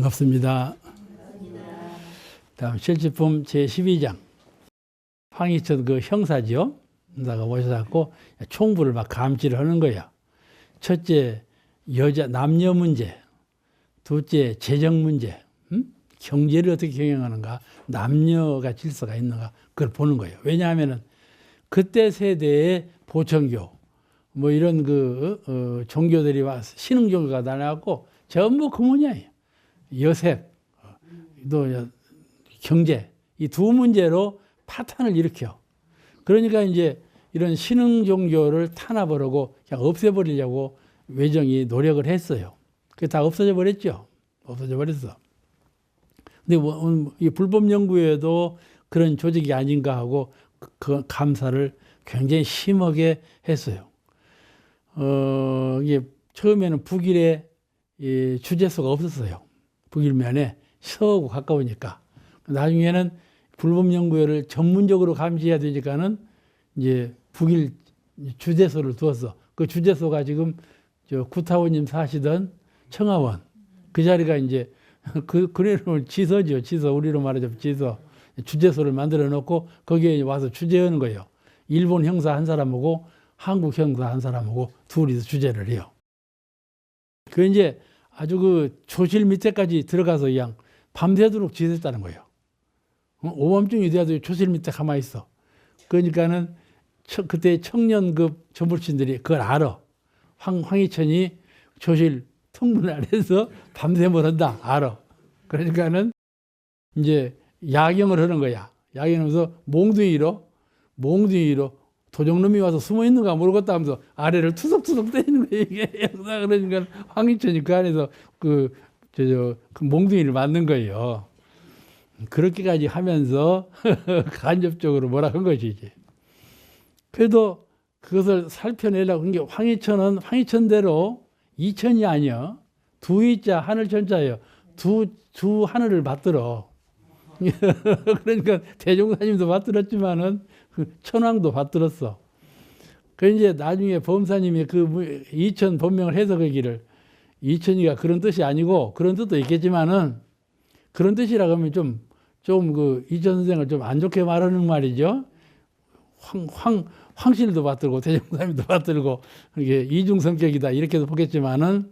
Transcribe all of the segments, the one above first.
반갑습니다. 다음 실제품 제12장 황희천 그 형사죠. 형사가 오셔서 총부를 막 감시를 하는 거야. 첫째 여자 남녀 문제, 둘째 재정 문제, 경제를 어떻게 경영하는가, 남녀가 질서가 있는가 그걸 보는 거예요. 왜냐하면은 그때 세대의 보천교 뭐 이런 종교들이 와서 신흥 종교가 나눠갖고 전부 그 문제예요. 여색, 또 경제 이 두 문제로 파탄을 일으켜. 그러니까 이제 이런 신흥 종교를 탄압을 하고 그냥 없애버리려고 외정이 노력을 했어요. 그게 다 없어져 버렸죠. 없어져 버렸어. 근데 이 불법연구회도 그런 조직이 아닌가 하고 그 감사를 굉장히 심하게 했어요. 이게 처음에는 북일에 주재소가 없었어요. 북일면에 서하고 가까우니까. 나중에는 불법연구회를 전문적으로 감시해야 되니까는 이제 북일 주재소를 두었어. 그 주재소가 지금 구타원님 사시던 청하원 그 자리가 이제 그래로 지서죠. 지서 우리로 말하자면 지서 주재소를 만들어 놓고 거기에 와서 주재하는 거예요. 일본 형사 한 사람하고 한국 형사 한 사람하고 둘이서 주재를 해요. 그 이제 아주 그 조실 밑에까지 들어가서 그냥 밤새도록 지냈다는 거예요. 오밤중이 돼도 조실 밑에 가만히 있어. 그러니까는 그때 청년급 전불신들이 그걸 알아. 황희천이 조실 통문 안에서 밤샘을 한다. 알아. 그러니까는 이제 야경을 하는 거야. 야경하면서 몽둥이로 도적놈이 와서 숨어 있는가 모르겠다 하면서 아래를 투석투석 때리는 거예요. 이게 그러니까 황희천이 그 안에서 그 몽둥이를 맞는 거예요. 그렇게까지 하면서 간접적으로 뭐라 한 것이지. 그래도 그것을 살펴내려고 한 게 황희천은 황희천대로 이천이 아니야. 두이자 하늘천자예요. 두 하늘을 받들어. 그러니까 대종사님도 받들었지만은 천왕도 받들었어. 그 이제 나중에 범사님이 그 이천 본명을 해석하기를 이천이가 그런 뜻이 아니고 그런 뜻도 있겠지만은 그런 뜻이라고 하면 좀 그 이천 선생을 좀 안 좋게 말하는 말이죠. 황실도 받들고 대종사님도 받들고 이게 이중 성격이다 이렇게도 보겠지만은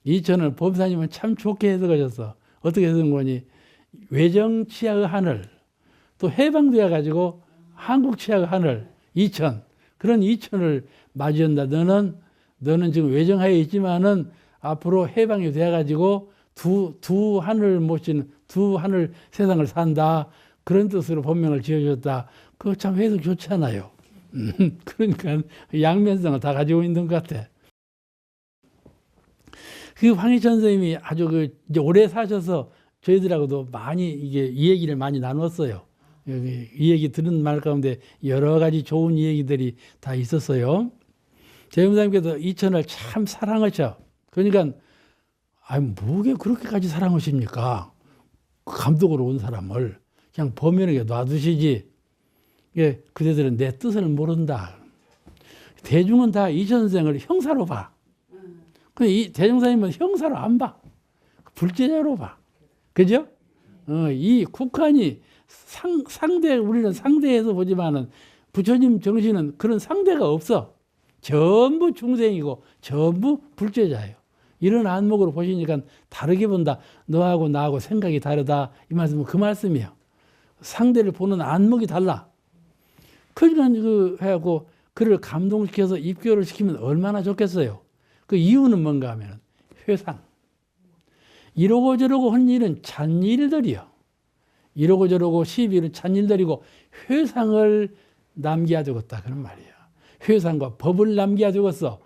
이천을 범사님은 참 좋게 해석하셨어. 어떻게 해석한 거니? 외정 치하의 하늘 또 해방되어 가지고 한국 치하의 하늘 이천 그런 이천을 맞이한다. 너는 지금 외정하에 있지만은 앞으로 해방이 되어 가지고 두 하늘 모시는 두 하늘 세상을 산다. 그런 뜻으로 본명을 지어줬다. 그거 참 해석 좋잖아요. 그러니까 양면성을 다 가지고 있는 것 같아. 그 황희천 선생님이 아주 이제 오래 사셔서 저희들하고도 많이 이 얘기를 많이 나눴어요. 이 얘기 들은 말 가운데 여러 가지 좋은 얘기들이 다 있었어요. 재림사님께서 이천을 참 사랑하셔. 그러니까 뭐게 그렇게까지 사랑하십니까? 감독으로 온 사람을 그냥 범연하게 놔두시지. 그대들은 내 뜻을 모른다. 대중은 다 이천 선생을 형사로 봐. 근데 이 대종사님은 형사로 안 봐. 불제자로 봐. 그죠? 이 국한이 우리는 상대해서 보지만은 부처님 정신은 그런 상대가 없어. 전부 중생이고 전부 불제자예요. 이런 안목으로 보시니까 다르게 본다. 너하고 나하고 생각이 다르다. 이 말씀은 그 말씀이에요. 상대를 보는 안목이 달라. 그러니까 해갖고 그를 감동시켜서 입교를 시키면 얼마나 좋겠어요. 그 이유는 뭔가 하면 회상. 이러고 저러고 한 일은 잔일들이요. 이러고 저러고 시비는 잔일들이고 회상을 남겨야 되겠다. 그런 말이에요. 회상과 법을 남겨야 되겠어.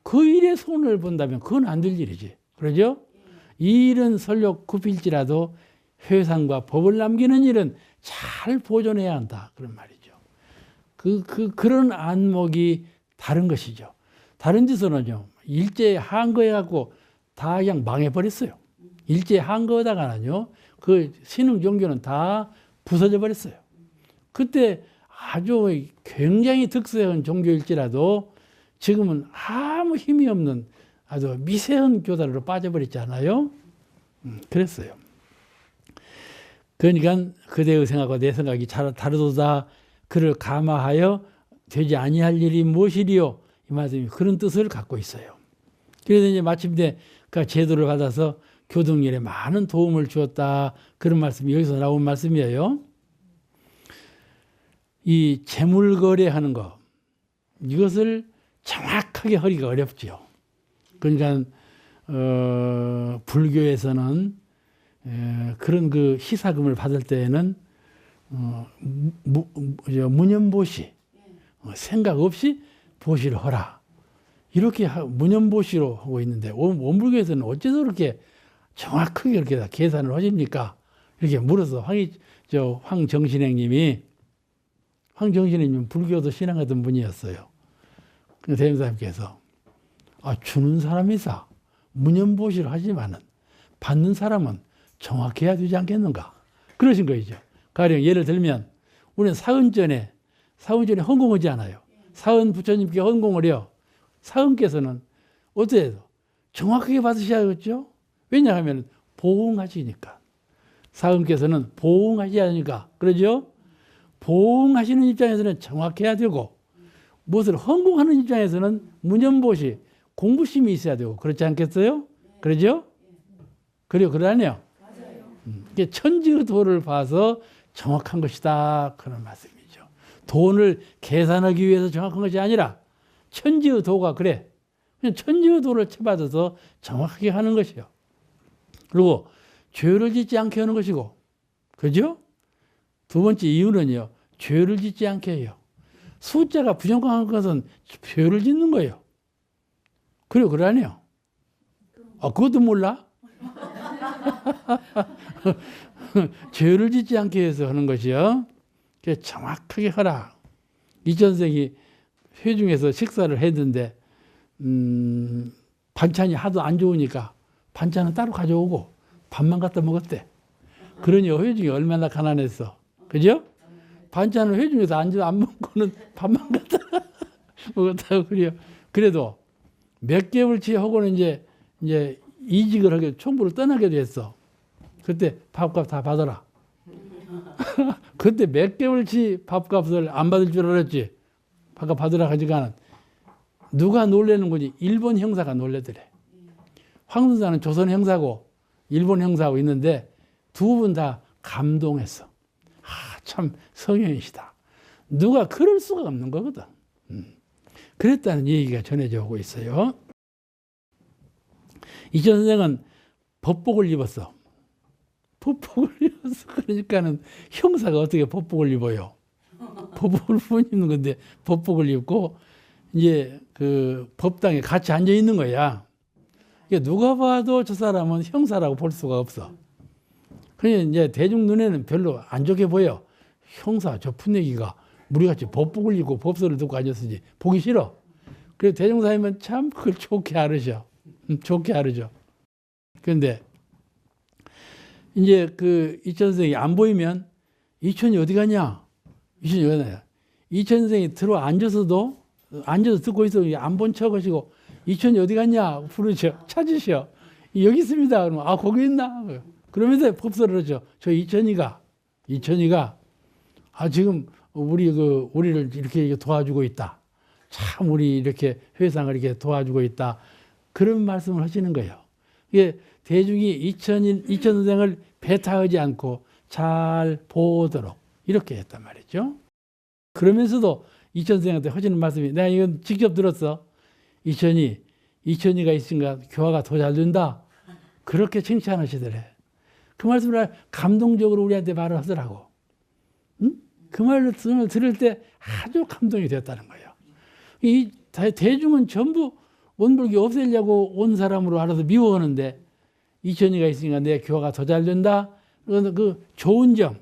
그 일에 손을 본다면 그건 안 될 일이지. 그러죠? 이 일은 설령 굽힐지라도 회상과 법을 남기는 일은 잘 보존해야 한다. 그런 말이죠. 그런 안목이 다른 것이죠. 다른 데서는요. 일제에 한거해갖고 다 그냥 망해버렸어요. 일제에 한거하다가는요. 그 신흥 종교는 다 부서져 버렸어요. 그때 아주 굉장히 득세한 종교일지라도 지금은 아무 힘이 없는 아주 미세한 교단으로 빠져버렸잖아요. 그랬어요. 그러니까 그대의 생각과 내 생각이 다르도다. 그를 감화하여 되지 아니할 일이 무엇이리요? 이 말씀이 그런 뜻을 갖고 있어요. 그래서 이제 마침내 그 제도를 받아서 교동일에 많은 도움을 주었다. 그런 말씀이 여기서 나온 말씀이에요. 이 재물 거래하는 거, 이것을 정확하게 하기가 어렵죠. 그러니까 불교에서는 그런 그 희사금을 받을 때에는 무념보시, 생각 없이 보시를 하라. 이렇게 무념보시로 하고 있는데 원불교에서는 어째서 그렇게 정확하게 그렇게 다 계산을 하십니까? 이렇게 물어서 황정신행님이 불교도 신앙하던 분이었어요. 그 대행사님께서 주는 사람이사 무념보시를 하지만은 받는 사람은 정확해야 되지 않겠는가? 그러신 거죠. 가령 예를 들면 우리는 사은전에 헌공하지 않아요. 사은 부처님께 헌공을 해요. 사은께서는 어떻게 해도 정확하게 받으셔야겠죠? 왜냐하면 보응하시니까. 사은께서는 보응하셔야 그러죠? 보응하시는 입장에서는 정확해야 되고 무엇을 헌공하는 입장에서는 무념보시, 공부심이 있어야 되고 그렇지 않겠어요? 그러죠? 그러네요. 이게 천지의도를 봐서 정확한 것이다. 그런 말씀이죠. 돈을 계산하기 위해서 정확한 것이 아니라 천지의도가 그래. 그냥 천지의도를 쳐받아서 정확하게 하는 것이요. 그리고 죄를 짓지 않게 하는 것이고, 그죠? 두 번째 이유는요, 죄를 짓지 않게 해요. 숫자가 부정확한 것은 죄를 짓는 거예요. 그러네요. 그것도 몰라? 죄를 짓지 않게 해서 하는 것이요. 정확하게 하라. 이천생이 회중에서 식사를 했는데 반찬이 하도 안 좋으니까 반찬은 따로 가져오고 밥만 갖다 먹었대. 그러니 회중이 얼마나 가난했어. 그죠? 반찬을 회중에서 안 먹고는 밥만 갖다 먹었다고 그래요. 그래도 몇 개월치 하고는 이제 이직을 하게 총부를 떠나게 됐어. 그때 밥값 다 받아라. 그때 몇 개월치 밥값을 안 받을 줄 알았지. 밥값 받으라 하지가 누가 놀래는 거지? 일본 형사가 놀래더래. 황선사는 조선 형사고 일본 형사하고 있는데 두 분 다 감동했어. 참 성현이시다. 누가 그럴 수가 없는 거거든. 그랬다는 얘기가 전해져 오고 있어요. 이천 선생은 법복을 입었어. 법복을 입었어. 그러니까는 형사가 어떻게 법복을 입어요? 법복을 못 입는 건데 법복을 입고 이제 그 법당에 같이 앉아 있는 거야. 누가 봐도 저 사람은 형사라고 볼 수가 없어. 그러니 이제 대중 눈에는 별로 안 좋게 보여. 형사 저 풋내기가 우리같이 법복을 입고 법서를 듣고 앉았으니 보기 싫어. 그래서 대종사님은 참 그걸 좋게 알으셔. 좋게 알으죠. 그런데 이제 그 이천선생이 안 보이면 이천이 어디 가냐? 이천이 어디 가냐? 이천선생이 들어와 앉아서 듣고 있어. 안 본 척 하시고 이천이 어디 갔냐? 부르죠. 찾으셔. 여기 있습니다. 그러면 거기 있나? 그러면서 법서를 하죠. 저 이천이가 지금 우리를 이렇게 도와주고 있다. 참 우리 이렇게 회상을 이렇게 도와주고 있다. 그런 말씀을 하시는 거예요. 이게 대중이 이천 선생을 배타하지 않고 잘 보도록 이렇게 했단 말이죠. 그러면서도 이천 선생한테 하시는 말씀이 내가 이건 직접 들었어. 이천이가 있으니까 교화가 더 잘 된다. 그렇게 칭찬하시더래. 그 말씀을 감동적으로 우리한테 말을 하더라고. 응? 그 말을 들을 때 아주 감동이 됐다는 거예요. 이 대중은 전부 원불교 없애려고 온 사람으로 알아서 미워하는데 이천이가 있으니까 내 교화가 더 잘 된다. 그 좋은 점.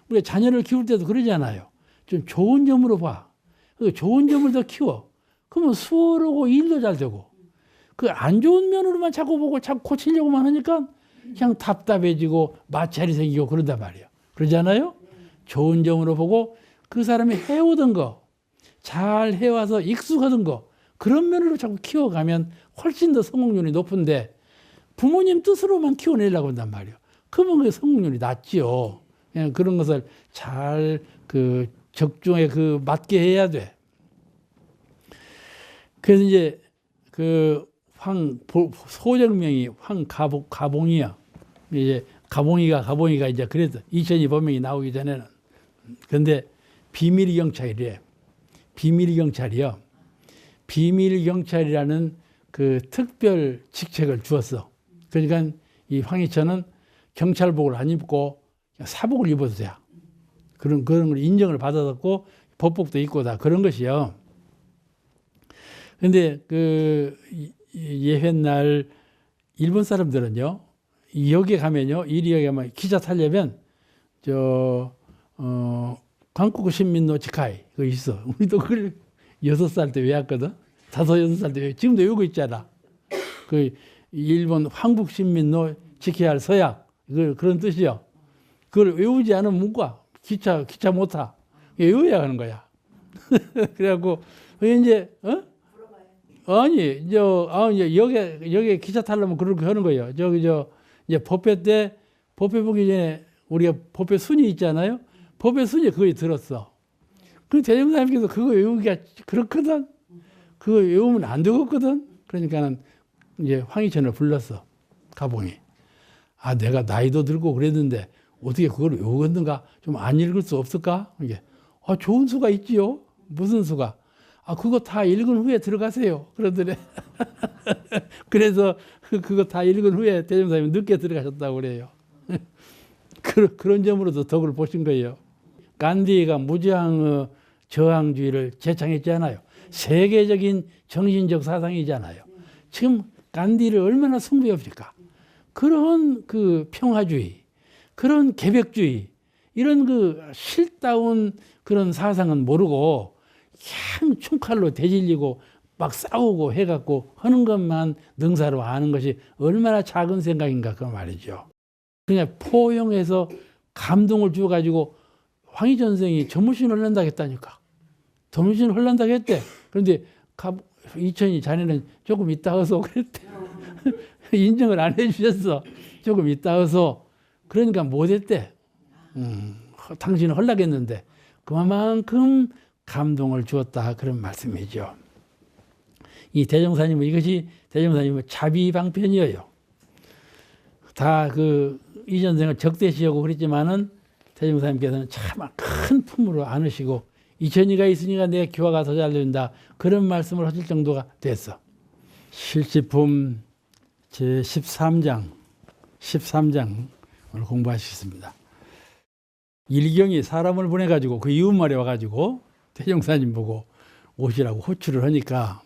우리가 자녀를 키울 때도 그러잖아요. 좀 좋은 점으로 봐. 그 좋은 점을 더 키워. 그러면 수월하고 일도 잘 되고. 그 안 좋은 면으로만 자꾸 보고 자꾸 고치려고만 하니까 그냥 답답해지고 마찰이 생기고 그런단 말이에요. 그러잖아요? 좋은 점으로 보고 그 사람이 해오던 거, 잘 해와서 익숙하던 거, 그런 면으로 자꾸 키워가면 훨씬 더 성공률이 높은데 부모님 뜻으로만 키워내려고 한단 말이에요. 그러면 그 성공률이 낮지요. 그냥 그런 것을 잘 그 적중에 그 맞게 해야 돼. 그래서 이제 그 소정명이 황가봉이야. 이제 가봉이가 이제 그래도 이천이 법명이 나오기 전에는. 근데 비밀 경찰이래. 비밀 경찰이요. 비밀 경찰이라는 그 특별 직책을 주었어. 그러니까 이 황희천은 경찰복을 안 입고 사복을 입어도 돼. 그런 걸 인정을 받았고 법복도 입고 다 그런 것이요. 근데 그 예회날 일본 사람들은요, 역에 가면요, 이리역에 가면 기차 타려면 한국 신민노 지카이 그거 있어. 우리도 그걸 6살 때 외웠거든. 5, 6살 때 지금도 외우고 있잖아. 그 일본 한국 신민노 지켜야 할 서약 그런 뜻이요. 그걸 외우지 않으면 못 가. 기차 못 타. 외워야 하는 거야. 그래갖고 이제 아니 여기 기차 타려면 그렇게 하는 거예요. 이제 법회 때 법회 보기 전에 우리가 법회 순위 있잖아요. 법회 순위 그거에 들었어. 그 대종사님께서 그거 외우기가 그렇거든. 그거 외우면 안 되거든. 그러니까는 이제 황희천을 불렀어. 가봉이. 아, 내가 나이도 들고 그랬는데 어떻게 그걸 외우겠는가? 좀 안 읽을 수 없을까? 이게 좋은 수가 있지요. 무슨 수가? 그거 다 읽은 후에 들어가세요. 그러더래. 그래서 그거 다 읽은 후에 대종사님이 늦게 들어가셨다고 그래요. 그런 점으로도 덕을 보신 거예요. 간디가 무저항의 저항주의를 제창했잖아요. 세계적인 정신적 사상이잖아요. 지금 간디를 얼마나 숭배합니까? 그런 그 평화주의, 그런 개벽주의, 이런 그 실다운 그런 사상은 모르고 그냥 총칼로 대질리고 막 싸우고 해갖고 하는 것만 능사로 아는 것이 얼마나 작은 생각인가 그 말이죠. 그냥 포용해서 감동을 주어가지고 황희천 선생이 전무신을 흘른다고 했다니까. 전무신을 흘른다고 했대. 그런데 이천이 자네는 조금 이따 어서 그랬대. 인정을 안 해주셨어. 조금 이따 어서. 그러니까 못했대. 당신은 헐락했는데 그만큼 감동을 주었다 그런 말씀이죠. 이 대종사님은 이것이 대종사님의 자비방편이에요. 다 그 이전생을 적대시하고 그랬지만은 대종사님께서는 참 큰 품으로 안으시고 이천이가 있으니까 내 교화가 더 잘 된다 그런 말씀을 하실 정도가 됐어. 실지품 제 13장을 공부하시겠습니다. 일경이 사람을 보내가지고 그 이웃말에 와가지고 대종사님 보고 오시라고 호출을 하니까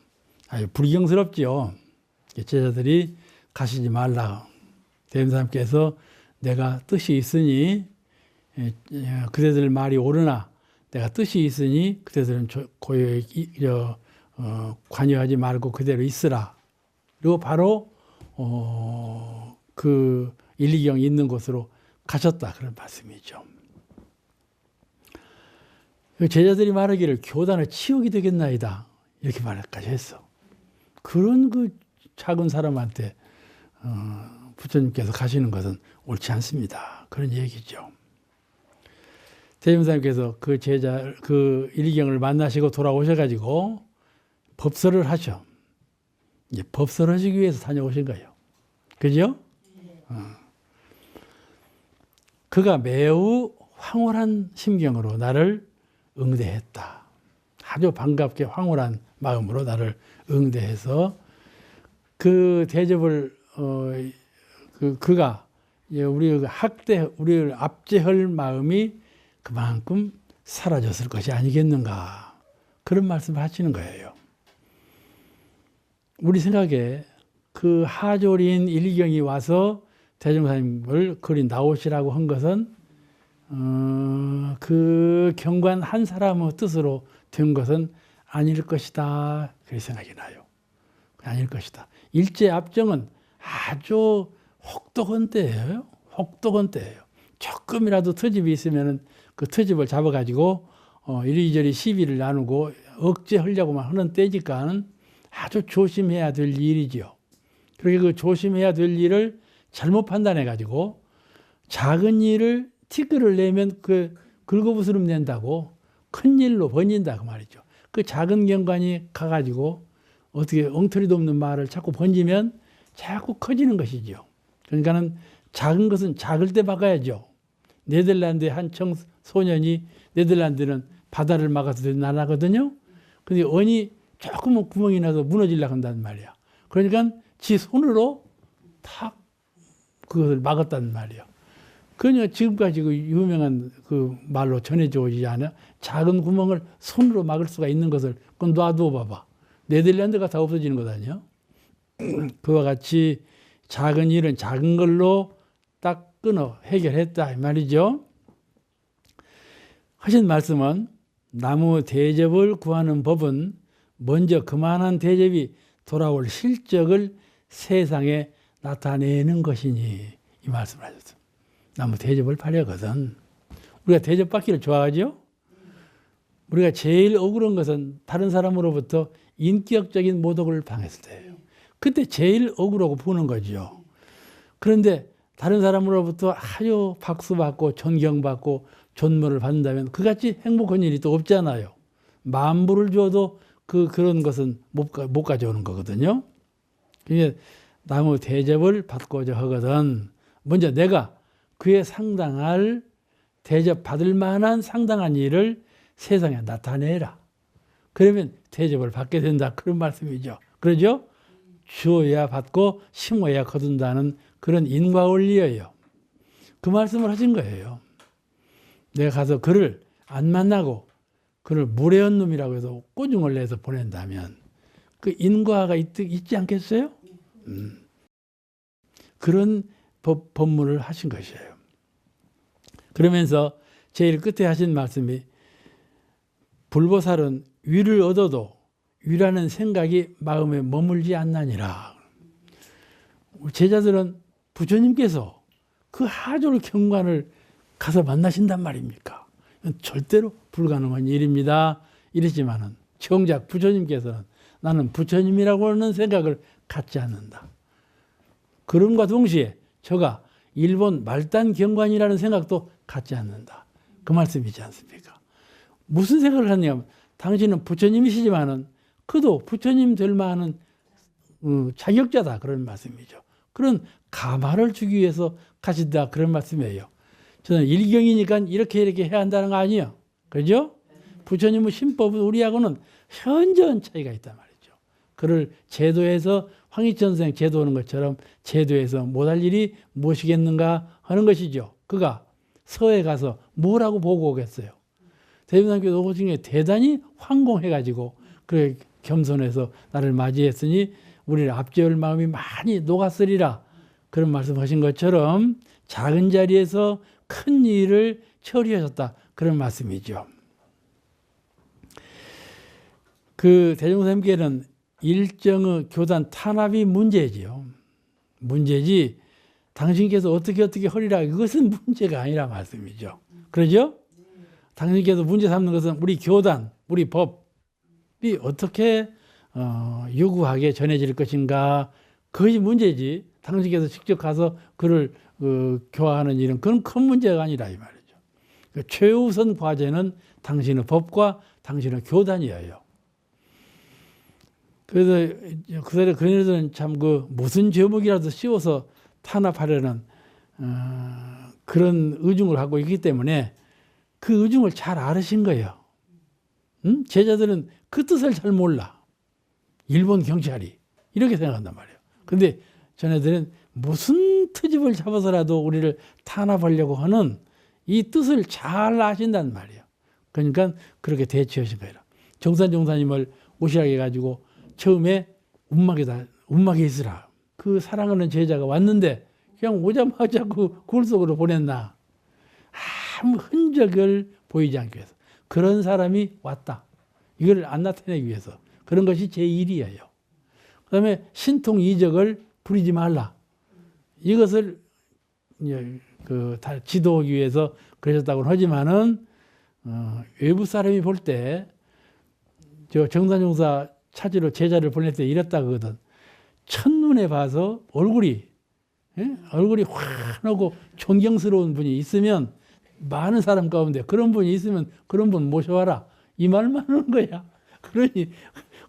아주 불경스럽지요. 제자들이 가시지 말라. 대종사님께서 내가 뜻이 있으니 그대들 말이 옳으나 내가 뜻이 있으니 그대들은 고요히 관여하지 말고 그대로 있으라. 그리고 바로 그 일리경이 있는 곳으로 가셨다 그런 말씀이죠. 제자들이 말하기를 교단을 치우게 되겠나이다 이렇게 말까지 했어. 그런 그 작은 사람한테 부처님께서 가시는 것은 옳지 않습니다. 그런 얘기죠. 대종사님께서 그 제자 그 일경을 만나시고 돌아오셔가지고 법설을 하셔. 이제 법설을 하시기 위해서 다녀오신 거예요. 그죠? 그가 매우 황홀한 심경으로 나를 응대했다. 아주 반갑게 황홀한 마음으로 나를 응대해서 그 대접을 그가 우리를 우리를 압제할 마음이 그만큼 사라졌을 것이 아니겠는가 그런 말씀을 하시는 거예요. 우리 생각에 그 하졸인 일경이 와서 대종사님을 그리 나오시라고 한 것은 그 경관 한 사람의 뜻으로 된 것은 아닐 것이다 그런 생각이 나요. 아닐 것이다. 일제 압정은 아주 혹독한 때예요. 혹독한 때예요. 조금이라도 트집이 있으면 그 트집을 잡아가지고 이리저리 시비를 나누고 억제하려고만 하는 때니까 아주 조심해야 될 일이죠. 그렇게 그 조심해야 될 일을 잘못 판단해 가지고 작은 일을 티끌을 내면 그 긁어부스럼 낸다고 큰 일로 번진다 그 말이죠. 그 작은 경관이 가가지고 어떻게 엉터리도 없는 말을 자꾸 번지면 자꾸 커지는 것이죠. 그러니까는 작은 것은 작을 때 막아야죠. 네덜란드의 한 청소년이 네덜란드는 바다를 막아서 된 나라거든요. 근데 언이 조금은 구멍이 나서 무너지려고 한단 말이야. 그러니까 지 손으로 탁 그것을 막았단 말이야. 그냥 지금까지 그 유명한 그 말로 전해져 오지 않아? 작은 구멍을 손으로 막을 수가 있는 것을 그건 놔두어 봐봐. 네덜란드가 다 없어지는 것 아니야? 그와 같이 작은 일은 작은 걸로 딱 끊어 해결했다 이 말이죠. 하신 말씀은 나무 대접을 구하는 법은 먼저 그만한 대접이 돌아올 실적을 세상에 나타내는 것이니 이 말씀을 하셨습니다. 나무 대접을 받려거든. 우리가 대접받기를 좋아하죠? 우리가 제일 억울한 것은 다른 사람으로부터 인격적인 모독을 당했을 때예요. 그때 제일 억울하고 보는 거죠. 그런데 다른 사람으로부터 아주 박수받고 존경받고 존물을 받는다면 그같이 행복한 일이 또 없잖아요. 만불을 줘도 그런 것은 못 가져오는 거거든요. 그러니까 나무 대접을 받고자 하거든 먼저 내가 그에 상당할 대접받을 만한 상당한 일을 세상에 나타내라. 그러면 대접을 받게 된다. 그런 말씀이죠. 그러죠? 주어야 받고 심어야 거둔다는 그런 인과원리예요. 그 말씀을 하신 거예요. 내가 가서 그를 안 만나고 그를 무례한 놈이라고 해서 꼬중을 내서 보낸다면 그 인과가 있지 않겠어요? 그런 법문을 하신 것이에요. 그러면서 제일 끝에 하신 말씀이 불보살은 위를 얻어도 위라는 생각이 마음에 머물지 않나니라. 제자들은 부처님께서 그 하졸 경관을 가서 만나신단 말입니까? 절대로 불가능한 일입니다. 이랬지만은 정작 부처님께서는 나는 부처님이라고 하는 생각을 갖지 않는다. 그럼과 동시에 저가 일본 말단 경관이라는 생각도 갖지 않는다. 그 말씀이지 않습니까? 무슨 생각을 하냐면 당신은 부처님이시지만은 그도 부처님 될 만한 자격자다 그런 말씀이죠. 그런 가마를 주기 위해서 가신다 그런 말씀이에요. 저는 일경이니까 이렇게 해야 한다는 거 아니에요. 그죠? 부처님의 신법은 우리하고는 현저한 차이가 있단 말이죠. 그를 제도에서 황희천 선생 제도하는 것처럼 제도에서 못할 일이 무엇이겠는가 하는 것이죠. 그가 서에 가서 뭐라고 보고 오겠어요. 대림상교도 오중에 대단히 황공해가지고 그래 겸손해서 나를 맞이했으니 우리를 앞지을 마음이 많이 녹았으리라 그런 말씀하신 것처럼 작은 자리에서 큰 일을 처리하셨다 그런 말씀이죠. 그 대종사님께는 일정의 교단 탄압이 문제지요. 문제지 당신께서 어떻게 하리라 이것은 문제가 아니라 말씀이죠. 그러죠? 당신께서 문제 삼는 것은 우리 교단, 우리 법이 어떻게 유구하게 전해질 것인가 그것이 문제지 당신께서 직접 가서 그를 교화하는 일은 그건 큰 문제가 아니라 이 말이죠. 그 최우선 과제는 당신의 법과 당신의 교단이에요. 그래서 그들은 참 무슨 제목이라도 씌워서 탄압하려는 그런 의중을 하고 있기 때문에 그 의중을 잘 알으신 거예요. 제자들은 그 뜻을 잘 몰라. 일본 경찰이 이렇게 생각한단 말이에요. 근데 전애들은 무슨 트집을 잡아서라도 우리를 탄압하려고 하는 이 뜻을 잘 아신단 말이에요. 그러니까 그렇게 대처하신 거예요. 정산종사님을 오시라고 해가지고 처음에 움막에 있으라. 그 사랑하는 제자가 왔는데 그냥 오자마자 굴 속으로 보냈나. 아무 흔적을 보이지 않기 위해서. 그런 사람이 왔다. 이걸 안 나타내기 위해서. 그런 것이 제 일이에요. 그 다음에 신통 이적을 부리지 말라. 이것을 다 지도하기 위해서 그러셨다고는 하지만은, 외부 사람이 볼 때, 저 정산용사 찾으러 제자를 보낼 때 이랬다 그거든. 첫눈에 봐서 얼굴이 환하고 존경스러운 분이 있으면 많은 사람 가운데 그런 분이 있으면 그런 분 모셔와라. 이 말만 하는 거야. 그러니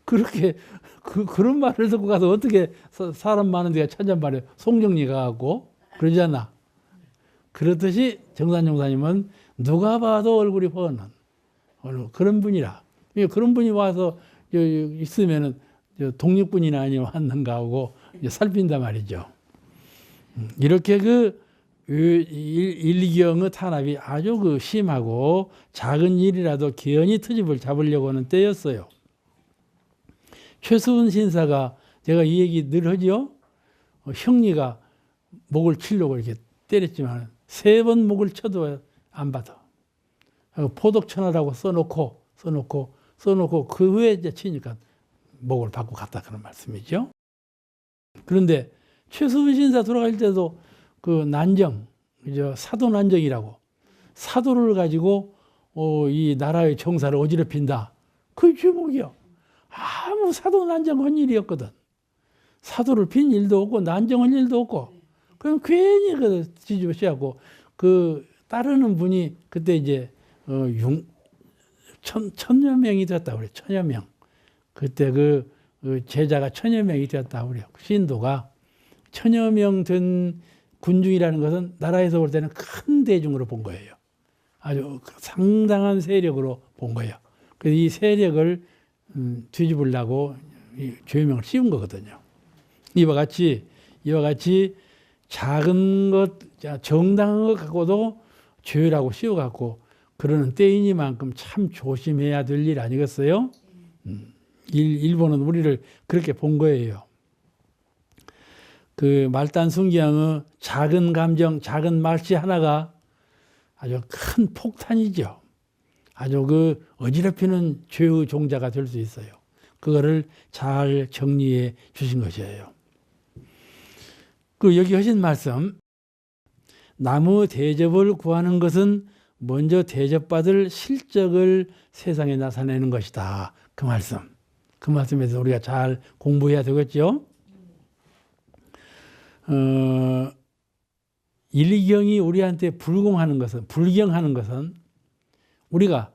그렇게 그런 말을 듣고 가서 어떻게 사람 많은 데가 찾아 말이야. 송정리가 하고 그러잖아. 그렇듯이 정산용사님은 누가 봐도 얼굴이 훤한 그런 분이라. 그런 분이 와서 있으면은 독립군이나 아니면 왔는가 하고 살핀단 말이죠. 이렇게 일경의 탄압이 아주 심하고 작은 일이라도 기연히 트집을 잡으려고 하는 때였어요. 최수은 신사가 제가 이 얘기 늘 하죠. 형리가 목을 치려고 이렇게 때렸지만 3번 목을 쳐도 안 받아. 포독천하라고 써놓고 그 후에 이제 치니까 목을 받고 갔다 그런 말씀이죠. 그런데 최수은 신사 돌아갈 때도 난정, 사도 난정이라고 사도를 가지고 이 나라의 정사를 어지럽힌다. 그게 제목이야. 아무 사도 난정한 일이었거든. 사도를 빈 일도 없고 난정한 일도 없고 그럼 괜히 뒤집어 씌우고 따르는 분이 그때 이제 천여 명이 되었다 그래. 천여 명. 그때 제자가 천여 명이 되었다 그래요. 신도가 천여 명 된 군중이라는 것은 나라에서 볼 때는 큰 대중으로 본 거예요. 아주 상당한 세력으로 본 거예요. 그래서 이 세력을 뒤집으려고 죄명을 씌운 거거든요. 이와 같이 작은 것, 정당한 것 갖고도 죄라고 씌워갖고 그러는 때이니만큼 참 조심해야 될 일 아니겠어요? 일본은 우리를 그렇게 본 거예요. 말단 순경의 작은 감정, 작은 말씨 하나가 아주 큰 폭탄이죠. 아주 어지럽히는 죄의 종자가 될 수 있어요. 그거를 잘 정리해 주신 것이에요. 여기 하신 말씀, 나무 대접을 구하는 것은 먼저 대접받을 실적을 세상에 나타내는 것이다. 그 말씀에서 우리가 잘 공부해야 되겠죠. 일경이 우리한테 불경하는 것은 우리가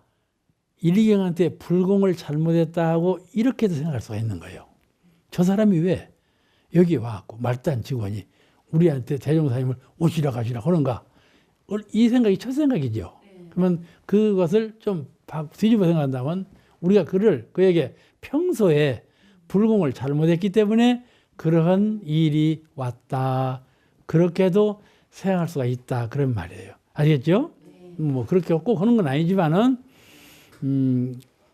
일경한테 불공을 잘못했다고 이렇게도 생각할 수가 있는 거예요. 저 사람이 왜 여기 와갖고 말단 직원이 우리한테 대종사님을 오시라 가시라 그런가? 이 생각이 첫 생각이죠. 그러면 그것을 좀 뒤집어 생각한다면 우리가 그에게 평소에 불공을 잘못했기 때문에 그러한 일이 왔다. 그렇게도 생각할 수가 있다. 그런 말이에요. 아시겠죠? 뭐 그렇게 꼭 하는 건 아니지만은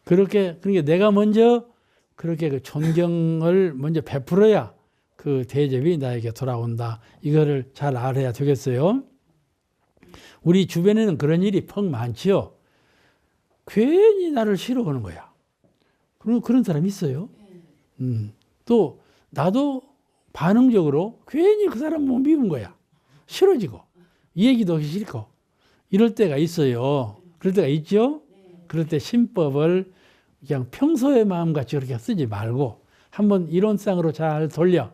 그러니까 내가 먼저 그렇게 존경을 먼저 베풀어야 그 대접이 나에게 돌아온다. 이거를 잘 알아야 되겠어요. 우리 주변에는 그런 일이 퍽 많지요. 괜히 나를 싫어하는 거야. 그런 사람이 있어요. 또 나도 반응적으로 괜히 그 사람 못 미운 거야. 싫어지고 이 얘기도 하기 싫고 이럴 때가 있어요. 그럴 때가 있죠. 그럴 때 신법을 그냥 평소의 마음같이 그렇게 쓰지 말고 한번 이론상으로 잘 돌려.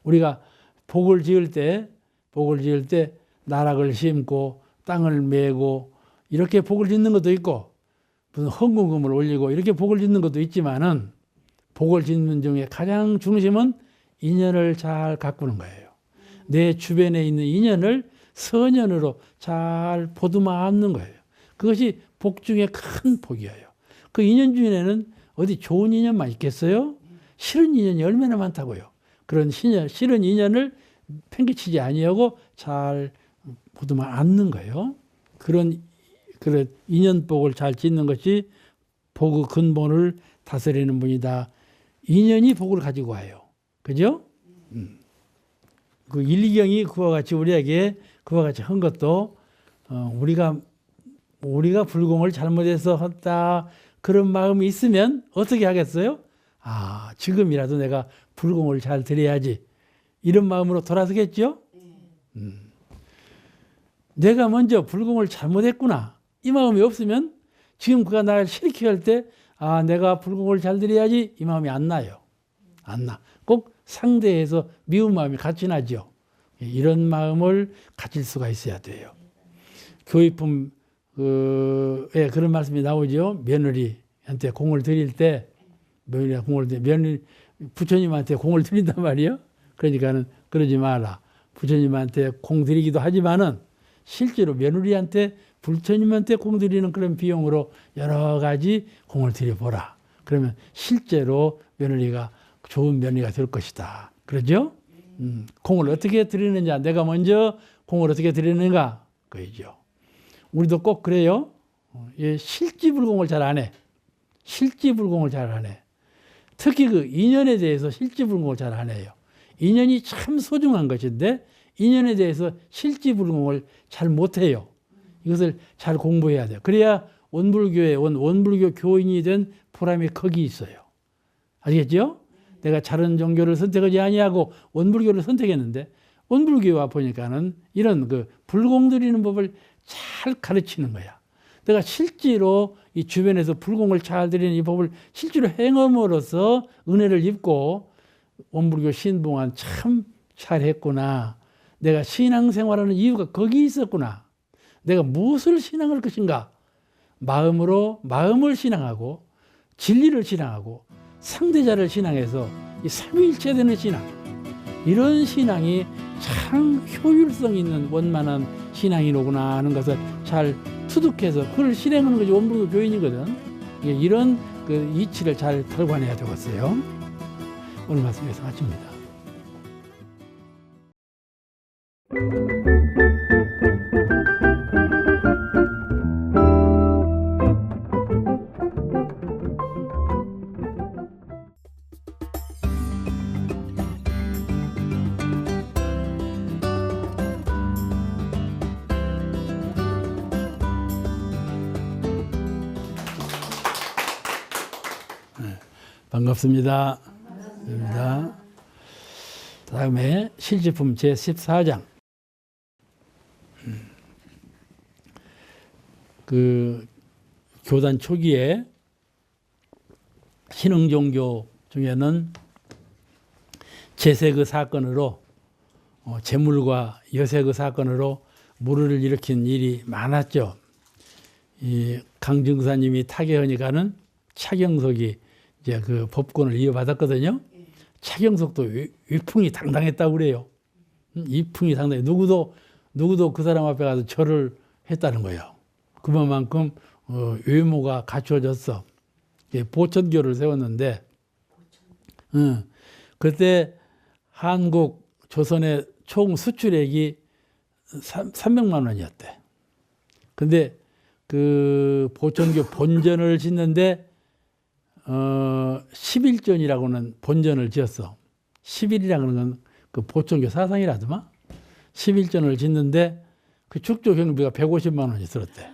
우리가 복을 지을 때 나락을 심고 땅을 메고 이렇게 복을 짓는 것도 있고 무슨 헌금금을 올리고 이렇게 복을 짓는 것도 있지만은 복을 짓는 중에 가장 중심은 인연을 잘 가꾸는 거예요. 내 주변에 있는 인연을 선연으로 잘 보듬어 안는 거예요. 그것이 복 중에 큰 복이에요. 그 인연 중에는 어디 좋은 인연만 있겠어요? 싫은 인연이 얼마나 많다고요. 그런 싫은 인연을 팽개치지 아니하고 잘 보듬어 안는 거예요. 그런 인연복을 잘 짓는 것이 복의 근본을 다스리는 분이다. 인연이 복을 가지고 와요. 그죠? 그 일경이 그와 같이 우리에게 그와 같이 한 것도 우리가 불공을 잘못해서 했다 그런 마음이 있으면 어떻게 하겠어요? 지금이라도 내가 불공을 잘 드려야지 이런 마음으로 돌아서겠죠? 내가 먼저 불공을 잘못했구나 이 마음이 없으면 지금 그가 나를 싫게 할 때 내가 불공을 잘 드려야지 이 마음이 안 나요. 안 나. 꼭 상대해서 미운 마음이 같이 나죠. 이런 마음을 가질 수가 있어야 돼요. 교육품에 그런 말씀이 나오죠. 며느리한테 공을 들일 때, 부처님한테 공을 들인단 말이에요. 그러니까는 그러지 마라. 부처님한테 공 들이기도 하지만은 실제로 며느리한테 부처님한테 공 들이는 그런 비용으로 여러 가지 공을 들여보라. 그러면 실제로 며느리가 좋은 며느리가 될 것이다. 그러죠? 공을 어떻게 들이느냐. 내가 먼저 공을 어떻게 들이느냐. 그거죠. 우리도 꼭 그래요. 실지불공을 잘 안 해. 실지불공을 잘 안 해. 특히 그 인연에 대해서 실지불공을 잘 안 해요. 인연이 참 소중한 것인데 인연에 대해서 실지불공을 잘 못해요. 이것을 잘 공부해야 돼요. 그래야 원불교에 원불교 교인이 된 보람이 거기 있어요. 아시겠죠? 내가 다른 종교를 선택하지 아니하고 원불교를 선택했는데 원불교에 와 보니까는 이런 그 불공 드리는 법을 잘 가르치는 거야. 내가 실제로 이 주변에서 불공을 잘 드리는 이 법을 실제로 행함으로써 은혜를 입고 원불교 신봉안 참 잘했구나. 내가 신앙생활하는 이유가 거기 있었구나. 내가 무엇을 신앙할 것인가? 마음을 신앙하고 진리를 신앙하고 상대자를 신앙해서 이 삼위일체 되는 신앙, 이런 신앙이 참 효율성 있는 원만한 신앙이로구나 하는 것을 잘 투득해서 그걸 실행하는 것이 원불교 교인이거든. 이런 그 이치를 잘 털관해야 되겠어요. 오늘 말씀 여기서 마칩니다. 반갑습니다. 반갑습니다. 다음에 실제품 제14장. 그 교단 초기에 신흥종교 중에는 제세그 사건으로 재물과 여세그 사건으로 물을 일으킨 일이 많았죠. 이 강증사님이 타계하니까는 차경석이 이제 그 법권을 이어받았거든요. 차경석도 위풍이 당당했다고 그래요. 위풍이 당당해. 누구도 그 사람 앞에 가서 절을 했다는 거예요. 그만큼 외모가 갖춰졌어. 보천교를 세웠는데, 그때 한국 조선의 총 수출액이 300만 원이었대. 근데 그 보천교 본전을 짓는데 11전이라고는 본전을 지었어. 11이라는 건 그 보천교 사상이라더만. 11전을 짓는데 그 축조 경비가 150만 원이 들었대.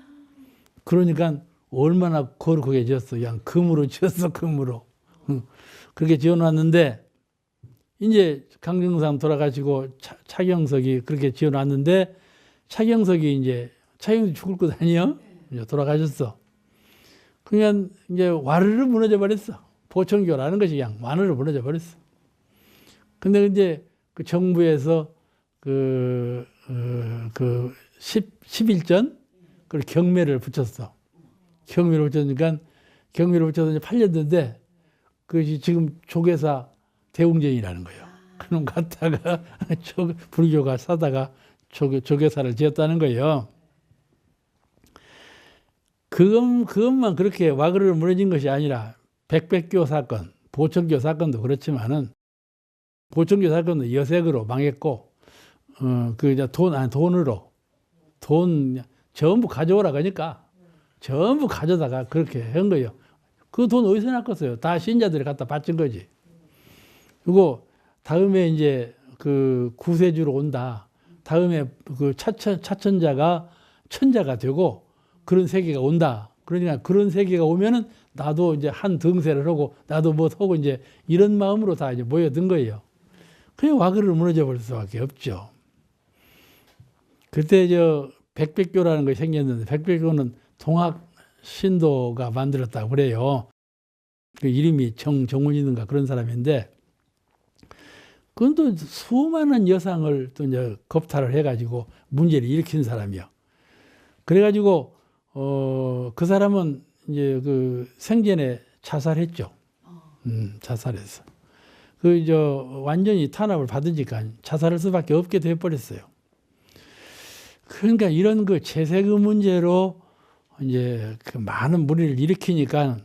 그러니까 얼마나 거룩하게 지었어. 그냥 금으로 지었어, 금으로. 그렇게 지어놨는데 이제 강정삼 돌아가시고 차경석이 그렇게 지어놨는데 차경석이 죽을 것 아니요? 이제 돌아가셨어. 그냥 이제 와르르 무너져 버렸어. 보천교라는 것이 그냥 와르르 무너져 버렸어. 근데 이제 그 정부에서 그 11전 그걸 경매를 붙였어. 경매를 붙였으니까 경매를 붙여서 이제 팔렸는데 그것이 지금 조계사 대웅전이라는 거예요. 그놈 갖다가 불교가 사다가 조계사를 지었다는 거예요. 그것만 그렇게 와그르르 무너진 것이 아니라 백백교 사건, 보천교 사건도 그렇지만은 보천교 사건도 여색으로 망했고, 돈으로 전부 가져오라 그러니까 전부 가져다가 그렇게 한 거예요. 그 돈 어디서 났겠어요? 다 신자들이 갖다 바친 거지. 그리고 다음에 이제 그 구세주로 온다. 다음에 그 차천자가 천자가 되고 그런 세계가 온다. 그러니까 그런 세계가 오면은 나도 이제 한 등세를 하고 나도 뭐 하고 이제 이런 마음으로 다 이제 모여든 거예요. 그냥 와그르르 무너져 버릴 수밖에 없죠. 그때 백백교라는 것이 생겼는데 백백교는 동학 신도가 만들었다고 그래요. 그 이름이 정운이든가 그런 사람인데 그건 또 수많은 여상을 또 이제 겁탈을 해가지고 문제를 일으킨 사람이요. 그래가지고 그 사람은 이제 그 생전에 자살했죠. 자살했어. 완전히 탄압을 받으니까 자살할 수밖에 없게 돼버렸어요. 그러니까 이런 그 재세금 문제로 이제 그 많은 무리를 일으키니까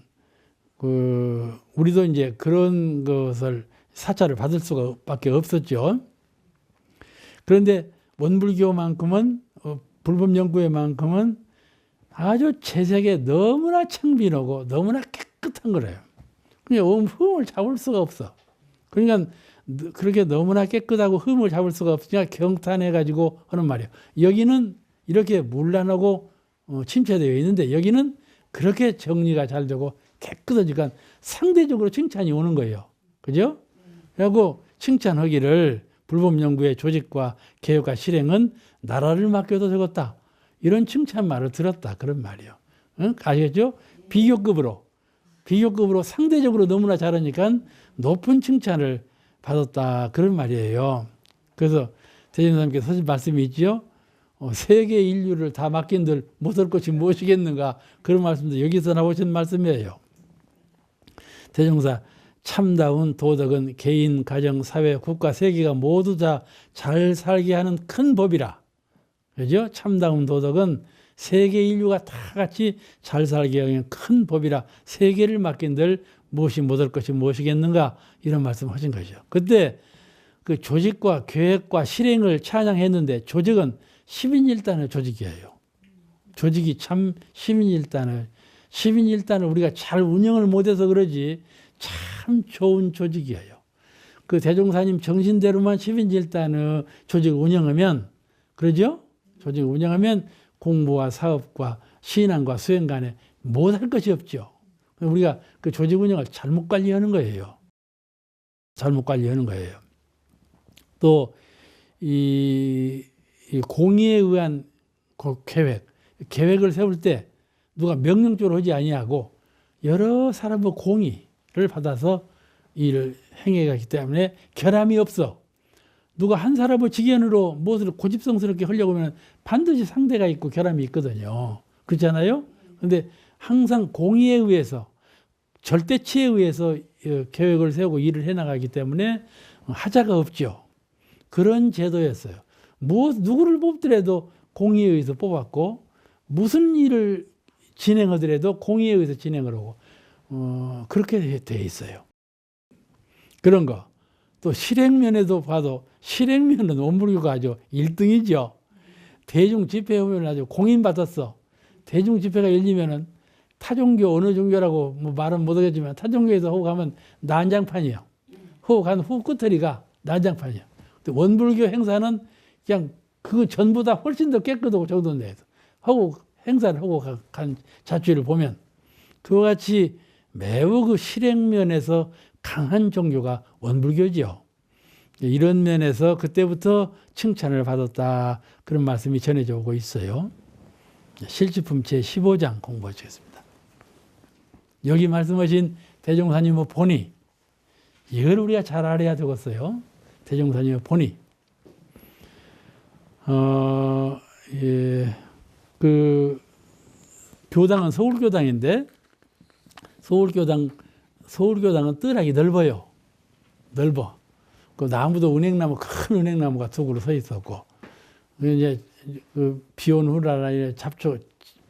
우리도 이제 그런 것을 사찰을 받을 수밖에 없었죠. 그런데 원불교만큼은 불법연구회만큼은 아주 재세계 너무나 청빈하고 너무나 깨끗한 거래요. 그냥 흠을 잡을 수가 없어. 그러니까 그렇게 너무나 깨끗하고 흠을 잡을 수가 없으니까 경탄해가지고 하는 말이에요. 여기는 이렇게 문란하고 침체되어 있는데 여기는 그렇게 정리가 잘 되고 깨끗하니까 상대적으로 칭찬이 오는 거예요. 그죠? 그리고 칭찬하기를 불법연구의 조직과 개혁과 실행은 나라를 맡겨도 되겠다. 이런 칭찬 말을 들었다. 그런 말이에요. 응? 아시겠죠? 비교급으로 상대적으로 너무나 잘하니까 높은 칭찬을 받았다. 그런 말이에요. 그래서 대전사님께서 하신 말씀이 있죠. 세계 인류를 다 맡긴들 못할 것이 무엇이겠는가. 그런 말씀도 여기서 나오신 말씀이에요. 대종사 참다운 도덕은 개인, 가정, 사회, 국가, 세계가 모두 다 잘 살게 하는 큰 법이라. 그죠? 참다운 도덕은 세계 인류가 다 같이 잘 살게 하는 큰 법이라. 세계를 맡긴들 무엇이 못할 것이 무엇이겠는가. 이런 말씀 하신 거죠. 그때 그 조직과 계획과 실행을 찬양했는데 조직은 시민일단의 조직이에요. 조직이 참 시민일단을 우리가 잘 운영을 못해서 그러지 참 좋은 조직이에요. 그 대종사님 정신대로만 시민일단의 조직을 운영하면, 그러죠? 조직을 운영하면 공부와 사업과 신앙과 수행 간에 못할 것이 없죠. 우리가 그 조직 운영을 잘못 관리하는 거예요. 잘못 관리하는 거예요. 또 이 공의에 의한 계획을 세울 때 누가 명령적으로 하지 아니하고 여러 사람의 공의를 받아서 일을 행해가기 때문에 결함이 없어. 누가 한 사람의 직연으로 무엇을 고집성스럽게 하려고 하면 반드시 상대가 있고 결함이 있거든요. 그렇잖아요? 그런데 항상 공의에 의해서, 절대치에 의해서 계획을 세우고 일을 해나가기 때문에 하자가 없죠. 그런 제도였어요. 누구를 뽑더라도 공의에 의해서 뽑았고, 무슨 일을 진행하더라도 공의에 의해서 진행을 하고, 그렇게 돼 있어요. 그런 거. 또 실행면에도 봐도, 실행면은 원불교가 아주 1등이죠. 대중 집회에 오면 아주 공인받았어. 대중 집회가 열리면은 타종교, 어느 종교라고 뭐 말은 못하겠지만 타종교에서 호흡 가면 난장판이에요. 호흡 간 끝터리가 난장판이에요. 원불교 행사는 그냥 그 전보다 훨씬 더 깨끗하고 정돈돼서 하고 행사를 하고 간 자취를 보면 그와 같이 매우 그 실행면에서 강한 종교가 원불교지요. 이런 면에서 그때부터 칭찬을 받았다. 그런 말씀이 전해져 오고 있어요. 실지품 제15장 공부하시겠습니다. 여기 말씀하신 대종사님의 본의, 이걸 우리가 잘 알아야 되겠어요. 대종사님의 본의. 그 교당은 서울교당인데 서울교당은 뜰하기 넓어요. 넓어. 그 나무도 은행나무, 큰 은행나무가 두 그루 서 있었고, 이제 그 비온 후라라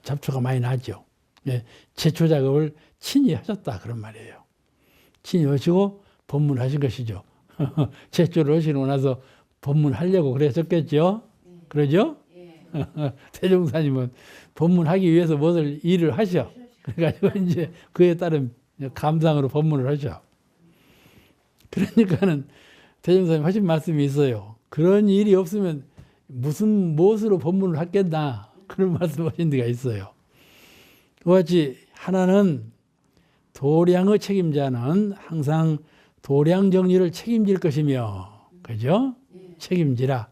잡초가 많이 나죠. 예, 제초 작업을 친히 하셨다 그런 말이에요. 친히 하시고 법문하신 것이죠. 제초를 하시고 나서 법문하려고 그러셨겠죠. 그러죠? 대종사님은 법문하기 위해서 무엇을 일을 하셔. 그래가지고 이제 그에 따른 감상으로 법문을 하죠. 그러니까는 대종사님 하신 말씀이 있어요. 그런 일이 없으면 무엇으로 법문을 하겠나. 그런 말씀 하신 데가 있어요. 그와 같이 하나는 도량의 책임자는 항상 도량 정리를 책임질 것이며, 그죠? 책임지라.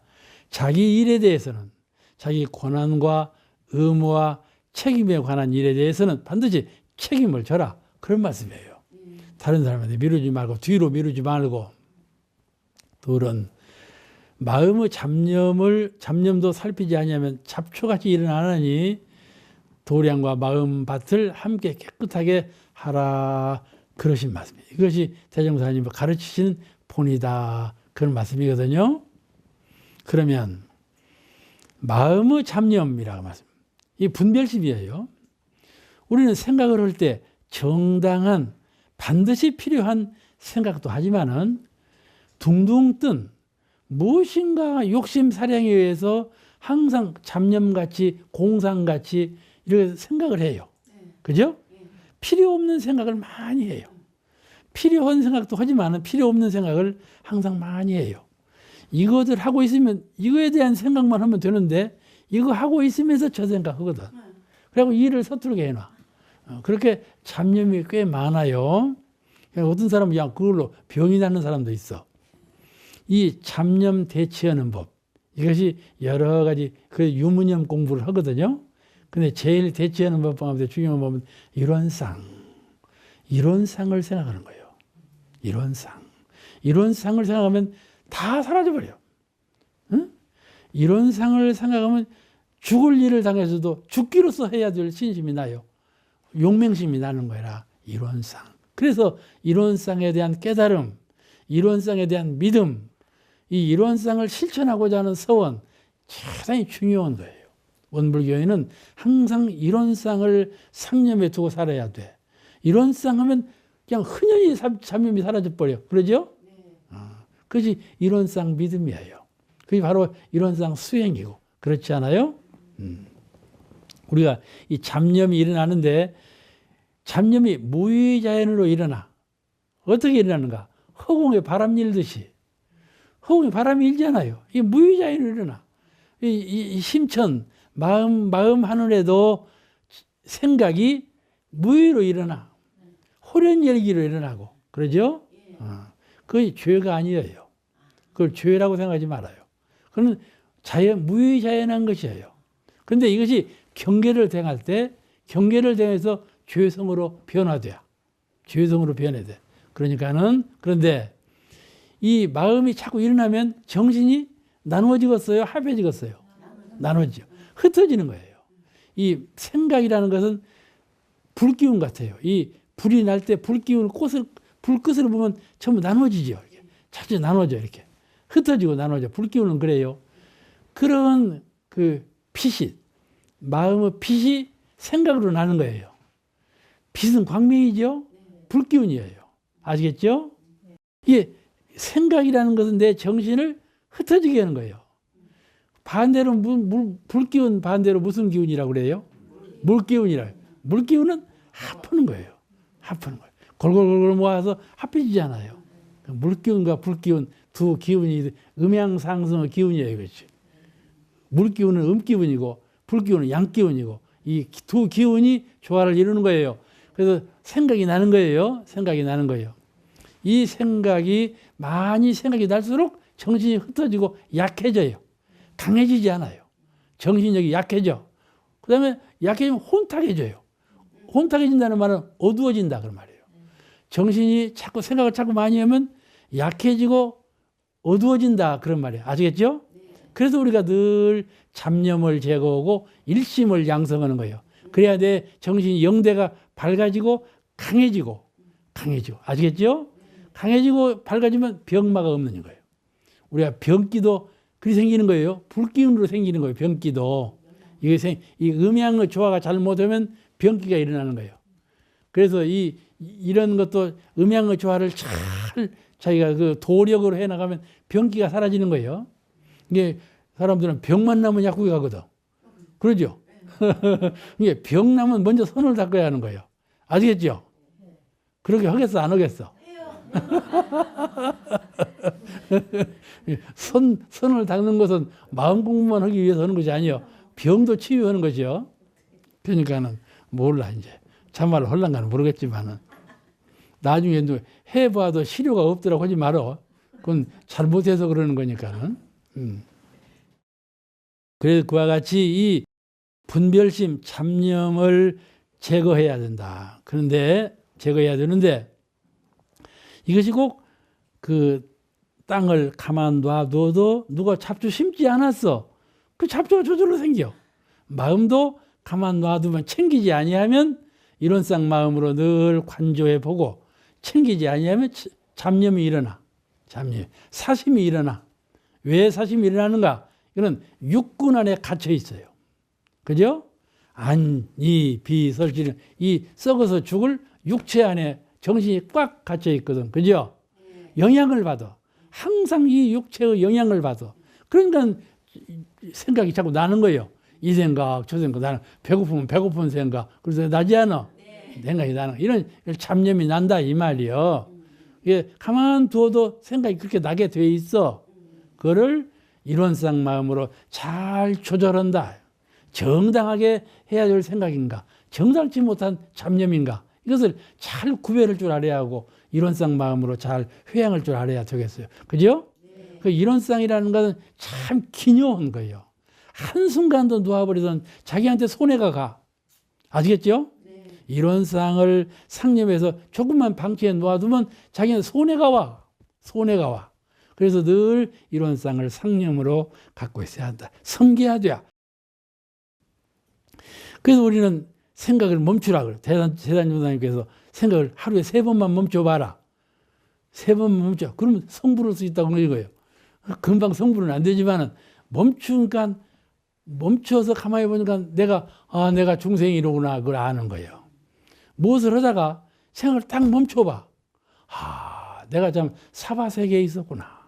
자기 일에 대해서는, 자기 권한과 의무와 책임에 관한 일에 대해서는 반드시 책임을 져라. 그런 말씀이에요. 다른 사람한테 미루지 말고, 뒤로 미루지 말고. 둘은 마음의 잡념도 살피지 아니하면 잡초같이 일어나느니 도량과 마음밭을 함께 깨끗하게 하라, 그러신 말씀입니다. 이것이 대종사님이 가르치신 본이다, 그런 말씀이거든요. 그러면 마음의 잡념이라고 말씀, 이 분별심이에요. 우리는 생각을 할 때 정당한 반드시 필요한 생각도 하지만은 둥둥 뜬 무엇인가 욕심 사량에 의해서 항상 잡념같이 공상같이 이렇게 생각을 해요. 그죠? 필요 없는 생각을 많이 해요. 필요한 생각도 하지만 필요 없는 생각을 항상 많이 해요. 이것을 하고 있으면 이거에 대한 생각만 하면 되는데 이거 하고 있으면서 저 생각하거든. 그리고 일을 서투르게 해놔. 그렇게 잡념이 꽤 많아요. 어떤 사람은 그냥 그걸로 병이 나는 사람도 있어. 이 잡념 대처하는 법, 이것이 여러 가지 그 유무념 공부를 하거든요. 근데 제일 대처하는 법 가운데 중요한 법은 이론상을 생각하는 거예요. 이론상을 생각하면 다 사라져버려. 응? 이론상을 생각하면 죽을 일을 당해서도 죽기로서 해야 될 신심이 나요. 용맹심이 나는 거라. 이론상. 그래서 이론상에 대한 깨달음, 이론상에 대한 믿음, 이 이론상을 실천하고자 하는 서원, 상당히 중요한 거예요. 원불교에는 항상 이론상을 상념에 두고 살아야 돼. 이론상 하면 그냥 흔연히 잡념이 사라져버려. 그러죠? 그것이 이론상 믿음이에요. 그게 바로 이론상 수행이고. 그렇지 않아요? 우리가 이 잡념이 일어나는데 잡념이 무의자연으로 일어나. 어떻게 일어나는가? 허공에 바람 일듯이. 허공에 바람이 일잖아요. 이게 무의자연으로 일어나. 이 심천, 마음 하늘에도 생각이 무의로 일어나. 호련열기로 일어나고. 그러죠? 그게 죄가 아니에요. 그걸 죄라고 생각하지 말아요. 그건 무의자연한 것이에요. 그런데 이것이 경계를 대할 때, 경계를 대해서 죄성으로 변화돼요. 죄성으로 변해돼. 그런데 이 마음이 자꾸 일어나면 정신이 나누어지겠어요? 합해지겠어요? 나눠지죠. 흩어지는 거예요. 이 생각이라는 것은 불기운 같아요. 이 불이 날 때 불기운 불끝을 보면 전부 나눠지죠. 이렇게. 자주 나눠져, 이렇게. 흩어지고 나눠져. 불기운은 그래요. 그런 그 빛이, 마음의 빛이 생각으로 나는 거예요. 빛은 광명이죠? 불기운이에요. 아시겠죠? 이게 생각이라는 것은 내 정신을 흩어지게 하는 거예요. 반대로 불기운 반대로 무슨 기운이라고 그래요? 물기운이라고. 물기운은 합하는 거예요. 합하는 거예요. 골골골골 모아서 합해지잖아요. 물기운과 불기운 두 기운이 음양상승의 기운이에요. 그렇지? 물기운은 음기운이고 불기운은 양기운이고 이 두 기운이 조화를 이루는 거예요. 그래서 생각이 나는 거예요. 생각이 나는 거예요. 이 생각이 많이 생각이 날수록 정신이 흩어지고 약해져요. 강해지지 않아요. 정신력이 약해져. 그 다음에 약해지면 혼탁해져요. 혼탁해진다는 말은 어두워진다 그런 말이에요. 정신이 자꾸 생각을 자꾸 많이 하면 약해지고 어두워진다 그런 말이에요. 아시겠죠? 그래서 우리가 늘 잡념을 제거하고 일심을 양성하는 거예요. 그래야 내 정신이 영대가 밝아지고 강해지고 아시겠죠? 강해지고 밝아지면 병마가 없는 거예요. 우리가 병기도 그리 생기는 거예요. 불기운으로 생기는 거예요. 병기도. 이 음양의 조화가 잘못하면 병기가 일어나는 거예요. 그래서 이런 것도 음양의 조화를 잘 자기가 그 도력으로 해나가면 병기가 사라지는 거예요. 이게 사람들은 병만 나면 약국에 가거든. 그러죠? 이게 병 나면 먼저 손을 닦아야 하는 거예요. 아시겠죠? 그렇게 하겠어, 안 하겠어? 손을 닦는 것은 마음 공부만 하기 위해서 하는 것이 아니에요. 병도 치유하는 것이요. 그러니까는 몰라 이제 참말로 헐랑가는 모르겠지만은 나중에 해봐도 실효가 없더라고 하지 말어. 그건 잘못해서 그러는 거니까는. 그래서 그와 같이 이 분별심, 잡념을 제거해야 된다. 그런데 제거해야 되는데 이것이 꼭 그 땅을 가만 놔둬도 누가 잡초 심지 않았어. 그 잡초가 저절로 생겨. 마음도 가만 놔두면 챙기지 아니하면 이론상 마음으로 늘 관조해 보고 챙기지 아니하면 잡념이 일어나. 잡념, 사심이 일어나. 왜 사심이 일어나는가? 이건 육군 안에 갇혀 있어요. 그죠? 안, 이, 비, 설치는 이 썩어서 죽을 육체 안에 정신이 꽉 갇혀 있거든. 그죠? 영향을 받아. 항상 이 육체의 영향을 받아. 그러니까 생각이 자꾸 나는 거예요. 이 생각, 저 생각, 나는 배고프면 배고픈 생각. 그래서 나지 않아? 생각이 나는 이런 잡념이 난다 이 말이요. 이게 가만 두어도 생각이 그렇게 나게 돼 있어. 그거를 이론상 마음으로 잘 조절한다. 정당하게 해야 될 생각인가? 정당치 못한 잡념인가? 이것을 잘 구별할 줄 알아야 하고 이론상 마음으로 잘 회양할 줄 알아야 되겠어요. 그죠? 네. 그 이론상이라는 것은 참 기묘한 거예요. 한순간도 놓아버리던 자기한테 손해가 가. 아시겠죠? 네. 이론상을 상념해서 조금만 방치해 놓아두면 자기한테 손해가 와. 손해가 와. 그래서 늘 이론상을 상념으로 갖고 있어야 한다. 섬겨야 돼. 그래서 우리는 생각을 멈추라 그래요. 재단용사님께서 생각을 하루에 3번만 멈춰봐라. 3번만 멈춰. 그러면 성불할 수 있다고 그런 거예요. 금방 성불은 안 되지만은 멈추니까 멈춰서 가만히 보니까 내가 중생이로구나 그걸 아는 거예요. 무엇을 하다가 생각을 딱 멈춰봐. 내가 참 사바세계에 있었구나.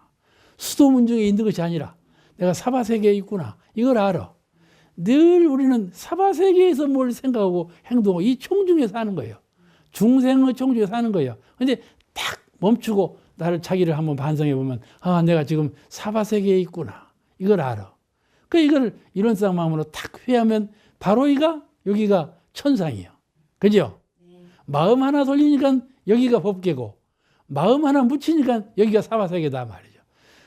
수도문중에 있는 것이 아니라 내가 사바세계에 있구나. 이걸 알아. 늘 우리는 사바세계에서 뭘 생각하고 행동하고 이 총중에 사는 거예요. 중생의 총중에 사는 거예요. 근데 딱 멈추고 자기를 한번 반성해 보면 내가 지금 사바세계에 있구나. 이걸 알아. 이걸 이론상 마음으로 탁 회하면 바로 여기가 천상이에요. 그죠? 마음 하나 돌리니까 여기가 법계고 마음 하나 묻히니까 여기가 사바세계다 말이죠.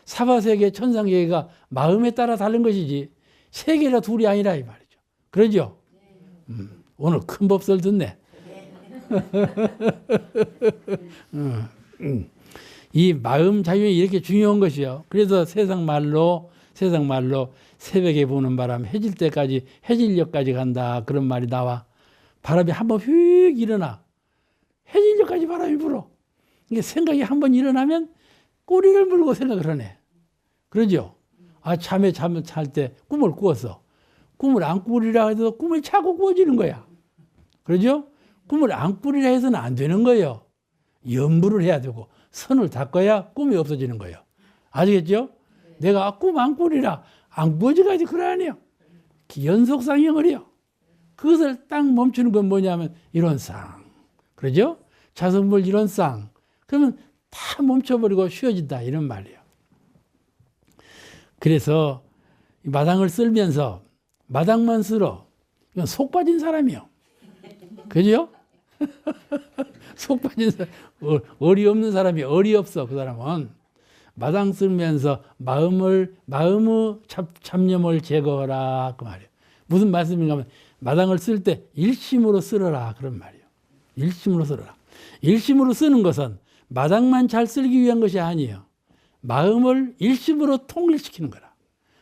사바세계, 천상계가 마음에 따라 다른 것이지 세계가 둘이 아니라 이 말이죠. 그러죠? 오늘 큰 법설 듣네. 이 마음 자유이 이렇게 중요한 것이요. 그래서 세상 말로 새벽에 부는 바람 해질 때까지 해질녘까지 간다 그런 말이 나와. 바람이 한번 휙 일어나 해질녘까지 바람이 불어. 이게 생각이 한번 일어나면 꼬리를 물고 생각을 하네. 그러죠? 잠에 잘 때 꿈을 꾸었어. 꿈을 안 꾸리라 해도 꿈을 자꾸 꾸어지는 거야. 그러죠? 꿈을 안 꾸리라 해서는 안 되는 거예요. 염불을 해야 되고 선을 닦아야 꿈이 없어지는 거예요. 아시겠죠? 내가 꿈 안 꾸리라 안 꾸어지가지 그래 아니에요. 연속상형을 해요. 그것을 딱 멈추는 건 뭐냐면 이론상. 그러죠? 자성불 이론상. 그러면 다 멈춰버리고 쉬어진다 이런 말이에요. 그래서 마당을 쓸면서 마당만 쓸어. 이건 속 빠진 사람이요. 그죠? 속 빠진 사람. 어리 없는 사람이 어리 없어. 그 사람은. 마당 쓸면서 마음의 잡념을 제거하라. 그 말이에요. 무슨 말씀인가 하면 마당을 쓸 때 일심으로 쓸어라. 그런 말이에요. 일심으로 쓸어라. 일심으로 쓰는 것은 마당만 잘 쓸기 위한 것이 아니에요. 마음을 일심으로 통일시키는 거라.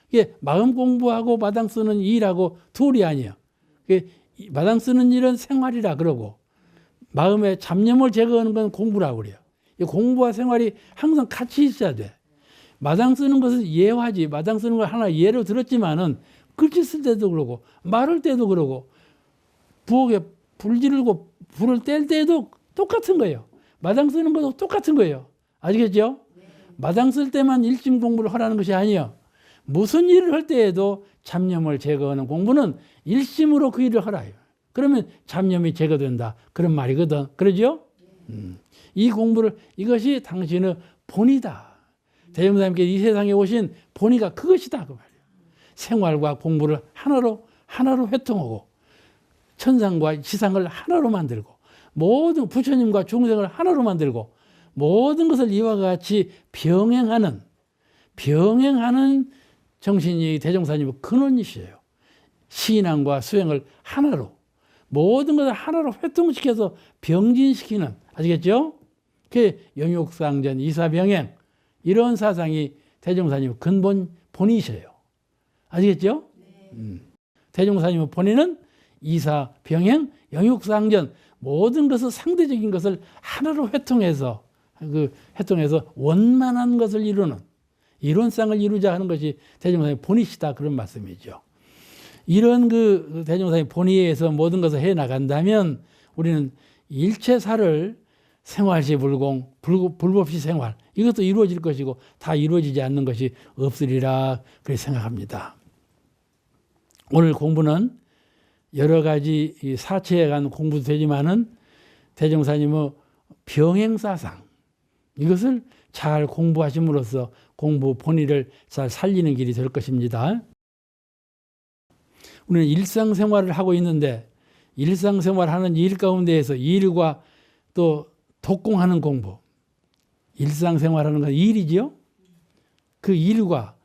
이게 마음 공부하고 마당 쓰는 일하고 둘이 아니에요. 마당 쓰는 일은 생활이라 그러고 마음의 잡념을 제거하는 건 공부라고 그래요. 공부와 생활이 항상 같이 있어야 돼. 마당 쓰는 것은 예화지. 마당 쓰는 걸 하나 예로 들었지만은 글씨 쓸 때도 그러고 말할 때도 그러고 부엌에 불 지르고 불을 뗄 때도 똑같은 거예요. 마당 쓰는 것도 똑같은 거예요. 아시겠죠? 마당 쓸 때만 일심 공부를 하라는 것이 아니에요. 무슨 일을 할 때에도 잡념을 제거하는 공부는 일심으로 그 일을 하라. 그러면 잡념이 제거된다. 그런 말이거든. 그러죠? 이 공부를 이것이 당신의 본이다. 대종사님께 이 세상에 오신 본의가 그것이다. 그 말이에요. 생활과 공부를 하나로 회통하고 천상과 지상을 하나로 만들고 모든 부처님과 중생을 하나로 만들고 모든 것을 이와 같이 병행하는 정신이 대종사님의 근원이시에요. 신앙과 수행을 하나로 모든 것을 하나로 회통시켜서 병진시키는 아시겠죠? 그게 영육상전 이사병행 이런 사상이 대종사님 근본 본이셔요. 아시겠죠? 대종사님의 본인은 이사, 병행, 영육상전 모든 것을 상대적인 것을 하나로 회통해서 원만한 것을 이루는 이론상을 이루자 하는 것이 대종사님의 본이시다 그런 말씀이죠. 이런 그 대종사님의 본의에 의해서 모든 것을 해 나간다면 우리는 일체사를 생활시 불공, 불법시 생활 이것도 이루어질 것이고 다 이루어지지 않는 것이 없으리라 그렇게 생각합니다. 오늘 공부는 여러 가지 사체에 관한 공부도 되지만은 대종사님의 병행사상 이것을 잘 공부하심으로써 공부 본의를 잘 살리는 길이 될 것입니다. 우리는 일상생활을 하고 있는데 일상생활하는 일 가운데에서 일과 또 독공하는 공부 일상생활하는 건 일이지요. 그 일과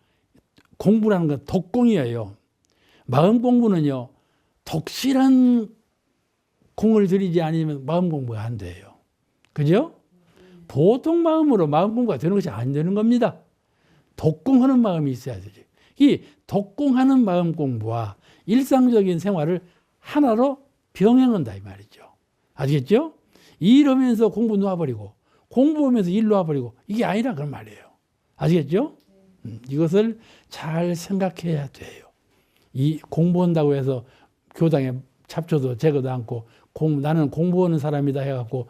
공부라는 건 독공이에요. 마음 공부는요. 독실한 공을 들이지 않으면 마음 공부가 안 돼요. 그죠? 보통 마음으로 마음 공부가 되는 것이 안 되는 겁니다. 독공하는 마음이 있어야 되죠. 이 독공하는 마음 공부와 일상적인 생활을 하나로 병행한다 이 말이죠. 아시겠죠? 일하면서 공부 놓아버리고 공부하면서 일 놓아버리고 이게 아니라 그런 말이에요. 아시겠죠? 이것을 잘 생각해야 돼요. 이 공부한다고 해서 교당에 잡초도 제거도 않고 나는 공부하는 사람이다 해갖고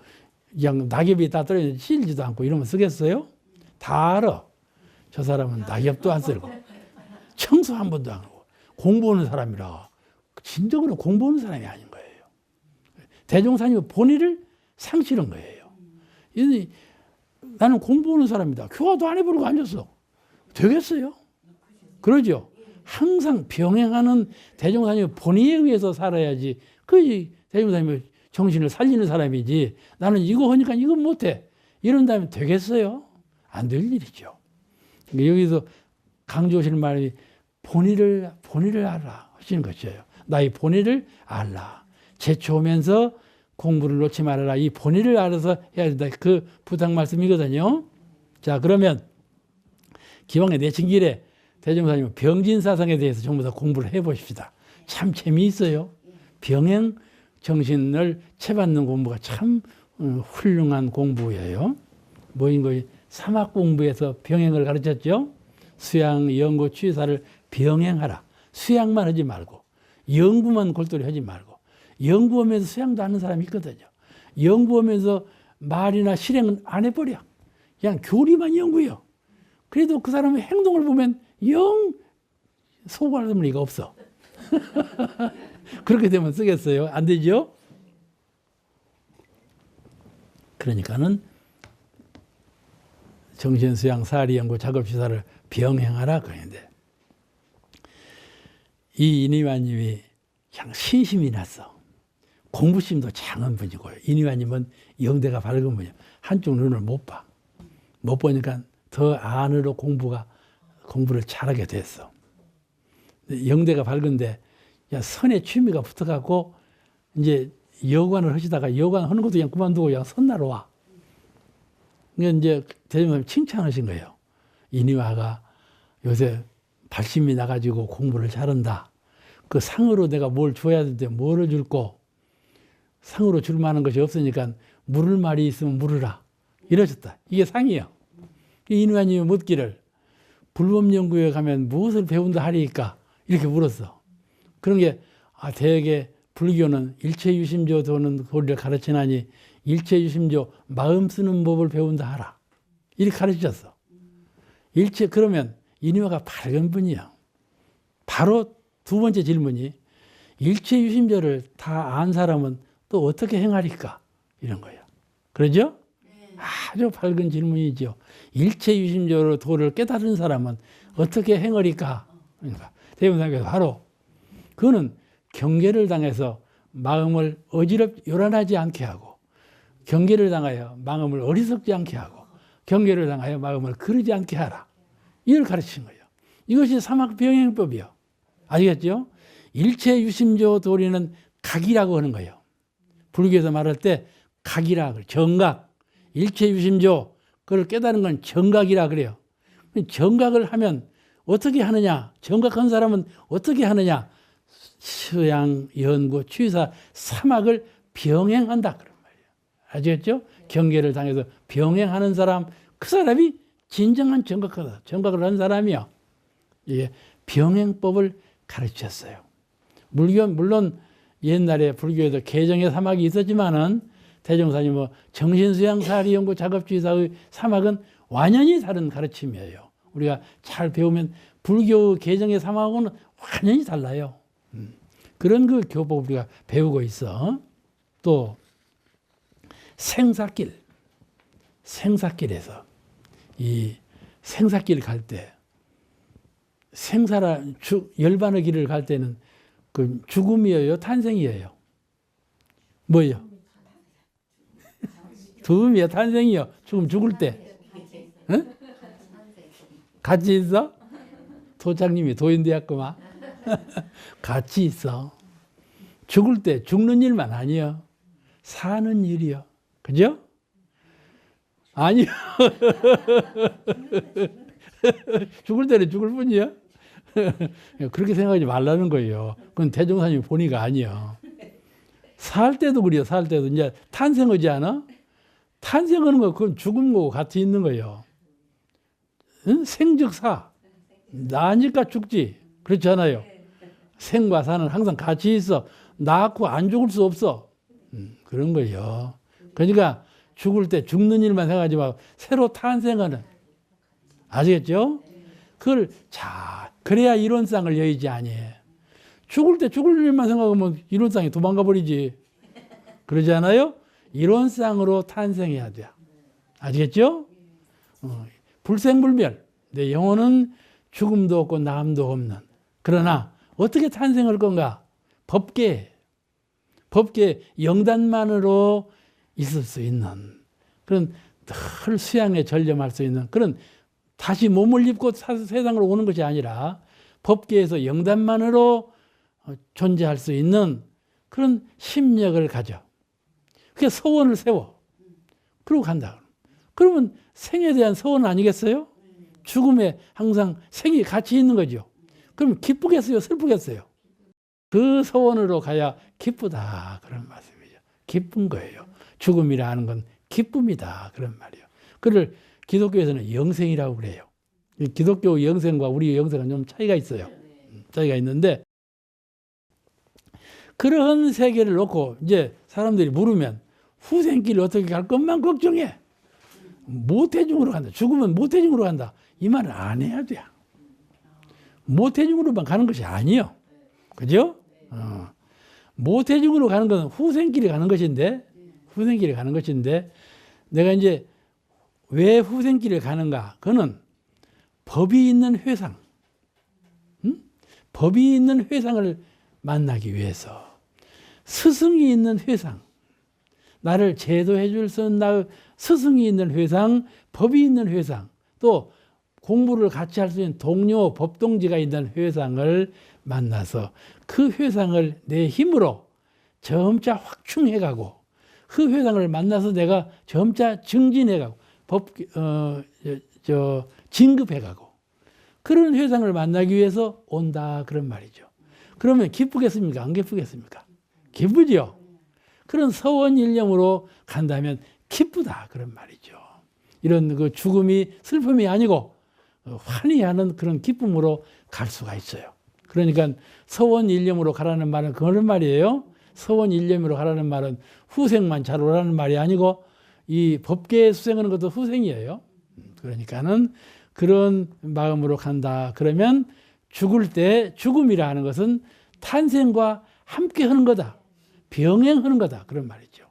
그냥 낙엽이 다 떨어지는데 실지도 않고 이러면 쓰겠어요? 다 알아. 저 사람은 낙엽도 안 쓸고 청소 한 번도 안 하고 공부하는 사람이라 진정으로 공부하는 사람이 아닌 거예요. 대종사님의 본의를 상실한 거예요. 나는 공부하는 사람이다. 교화도 안 해보려고 앉았어. 되겠어요? 그러죠? 항상 병행하는 대종사님의 본의에 의해서 살아야지 그 대종사님의 정신을 살리는 사람이지 나는 이거 하니까 이거 못해. 이런다면 되겠어요? 안 될 일이죠. 여기서 강조하시는 말이 본의를 알아 하시는 것이에요. 나의 본의를 알라. 제초하면서 공부를 놓지 말아라. 이 본의를 알아서 해야 된다. 그 부탁 말씀이거든요. 자, 그러면 기왕에 내친 길에 대종사님 병진사상에 대해서 전부 다 공부를 해보십시다. 참 재미있어요. 병행 정신을 채받는 공부가 참 훌륭한 공부예요. 뭐인 거지? 사막 공부에서 병행을 가르쳤죠. 수양, 연구, 취사를 병행하라. 수양만 하지 말고 연구만 골똘히 하지 말고 연구하면서 수양도 하는 사람이 있거든요. 연구하면서 말이나 실행은 안 해버려. 그냥 교리만 연구해요. 그래도 그 사람의 행동을 보면 영 소구할 리가 없어. 그렇게 되면 쓰겠어요? 안 되죠? 그러니까는 정신수양, 사리연구, 작업시사를 병행하라 그러는데 이 이니와님이 그냥 신심이 났어. 공부심도 장한 분이고요. 이니와님은 영대가 밝은 분이에요. 한쪽 눈을 못 봐. 못 보니까 더 안으로 공부를 잘하게 됐어. 영대가 밝은데 선의 취미가 붙어갖고 이제 여관을 하시다가 여관 하는 것도 그냥 그만두고 그냥 선나로 와. 그러니까 이제 대통령님 칭찬하신 거예요. 이니와가 요새 발심이 나가지고 공부를 잘한다. 그 상으로 내가 뭘 줘야 되는데 뭐를 줄고 상으로 줄 만한 것이 없으니까 물을 말이 있으면 물으라. 이러셨다. 이게 상이에요. 이니와님이 묻기를 불법연구에 가면 무엇을 배운다 하리까? 이렇게 물었어. 그런 게 대개 불교는 일체유심조 도는 도리를 가르치나니 일체유심조 마음 쓰는 법을 배운다 하라. 이렇게 가르치셨어. 그러면 이니와가 밝은 분이야. 바로 두 번째 질문이 일체유심조를 다 안 사람은 또 어떻게 행하리까? 이런 거예요. 그러죠? 아주 밝은 질문이죠. 일체유심조로 도를 깨달은 사람은 어떻게 행하리까? 그러니까 대부분에서 바로 그거는 경계를 당해서 마음을 요란하지 않게 하고 경계를 당하여 마음을 어리석지 않게 하고 경계를 당하여 마음을 그르지 않게 하라. 이걸 가르치신 거예요. 이것이 사막병행법이요. 아시겠죠? 일체유심조 도리는 각이라고 하는 거예요. 불교에서 말할 때 각이라, 정각, 일체유심조, 그걸 깨달은 건 정각이라 그래요. 정각을 하면 어떻게 하느냐? 정각한 사람은 어떻게 하느냐? 수양, 연구, 취사, 사막을 병행한다 그런 말이에요. 아시겠죠? 경계를 당해서 병행하는 사람, 그 사람이 진정한 정각하다. 정각을 한 사람이요. 이게 병행법을 가르쳤어요. 물론 옛날에 불교에도 개정의 사막이 있었지만은 대종사님 뭐 정신수양 사리연구 작업주의사의 사막은 완전히 다른 가르침이에요. 우리가 잘 배우면 불교 개정의 사막하고는 완전히 달라요. 그런 그 교법을 우리가 배우고 있어. 또 생사길에서 이 생사길 갈 때 열반의 길을 갈 때는 그 죽음이에요, 탄생이에요. 뭐예요? 죽음이요, 탄생이요. 죽을 때. 응? 같이 있어? 도장님이 도인대학교만 같이 있어. 죽을 때 죽는 일만 아니요. 사는 일이요. 그죠? 아니요. 죽을 때는 죽을 뿐이요. 그렇게 생각하지 말라는 거예요. 그건 대종사님이 보니까 아니요. 살 때도 그래요. 살 때도 이제 탄생하지 않아? 탄생하는 거 그건 죽음하고 같이 있는 거예요. 응? 생즉사. 나니까 죽지. 그렇지 않아요? 생과 사는 항상 같이 있어. 낳고 안 죽을 수 없어. 그런 거예요. 그러니까 죽을 때 죽는 일만 생각하지 말고 새로 탄생하는. 아시겠죠? 그걸 그래야 이론상을 여의지 아니에요. 죽을 때 죽을 일만 생각하면 이론상에 도망가 버리지. 그러지 않아요? 이론상으로 탄생해야 돼요. 아시겠죠? 불생불멸. 내 영혼은 죽음도 없고 남도 없는. 그러나 어떻게 탄생할 건가? 법계 영단만으로 있을 수 있는 그런 늘 수양에 전념할 수 있는 그런 다시 몸을 입고 세상으로 오는 것이 아니라 법계에서 영단만으로 존재할 수 있는 그런 심력을 가져. 그게 서원을 세워. 그러고 간다. 그러면 생에 대한 서원 아니겠어요? 죽음에 항상 생이 같이 있는 거죠. 그럼 기쁘겠어요? 슬프겠어요? 그 서원으로 가야 기쁘다. 그런 말씀이죠. 기쁜 거예요. 죽음이라 하는 건 기쁨이다. 그런 말이에요. 그를 기독교에서는 영생이라고 그래요. 기독교 영생과 우리 영생은 좀 차이가 있어요. 차이가 있는데 그런 세계를 놓고 이제 사람들이 물으면 후생길을 어떻게 갈 것만 걱정해. 모태중으로 간다. 죽으면 모태중으로 간다. 이 말을 안 해야 돼. 모태중으로만 가는 것이 아니에요. 그죠? 모태중으로 가는 것은 후생길에 가는 것인데, 후생길에 가는 것인데, 내가 이제 왜 후생길에 가는가? 그거는 법이 있는 회상, 법이 있는 회상을 만나기 위해서, 스승이 있는 회상, 나를 제도해 줄 수 있는 스승이 있는 회상, 법이 있는 회상, 또 공부를 같이 할 수 있는 동료, 법동지가 있는 회상을 만나서 그 회상을 내 힘으로 점차 확충해가고 그 회상을 만나서 내가 점차 증진해가고 진급해가고 그런 회상을 만나기 위해서 온다 그런 말이죠. 그러면 기쁘겠습니까? 안 기쁘겠습니까? 기쁘죠. 그런 서원일념으로 간다면 기쁘다 그런 말이죠. 이런 그 죽음이 슬픔이 아니고 환희하는 그런 기쁨으로 갈 수가 있어요. 그러니까 서원일념으로 가라는 말은 그런 말이에요. 서원일념으로 가라는 말은 후생만 잘 오라는 말이 아니고 이 법계에 수생하는 것도 후생이에요. 그러니까는 그런 마음으로 간다. 그러면 죽을 때 죽음이라 하는 것은 탄생과 함께 하는 거다. 병행하는 거다. 그런 말이죠.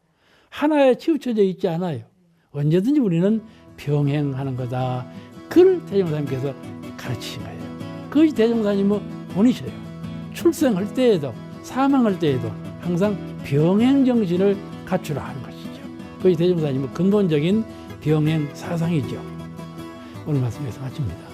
하나에 치우쳐져 있지 않아요. 언제든지 우리는 병행하는 거다. 그걸 대종사님께서 가르치신 거예요. 그것이 대종사님은 본이셔요. 출생할 때에도 사망할 때에도 항상 병행 정신을 갖추라 하는 것이죠. 그것이 대종사님의 근본적인 병행 사상이죠. 오늘 말씀 여기서 마칩니다.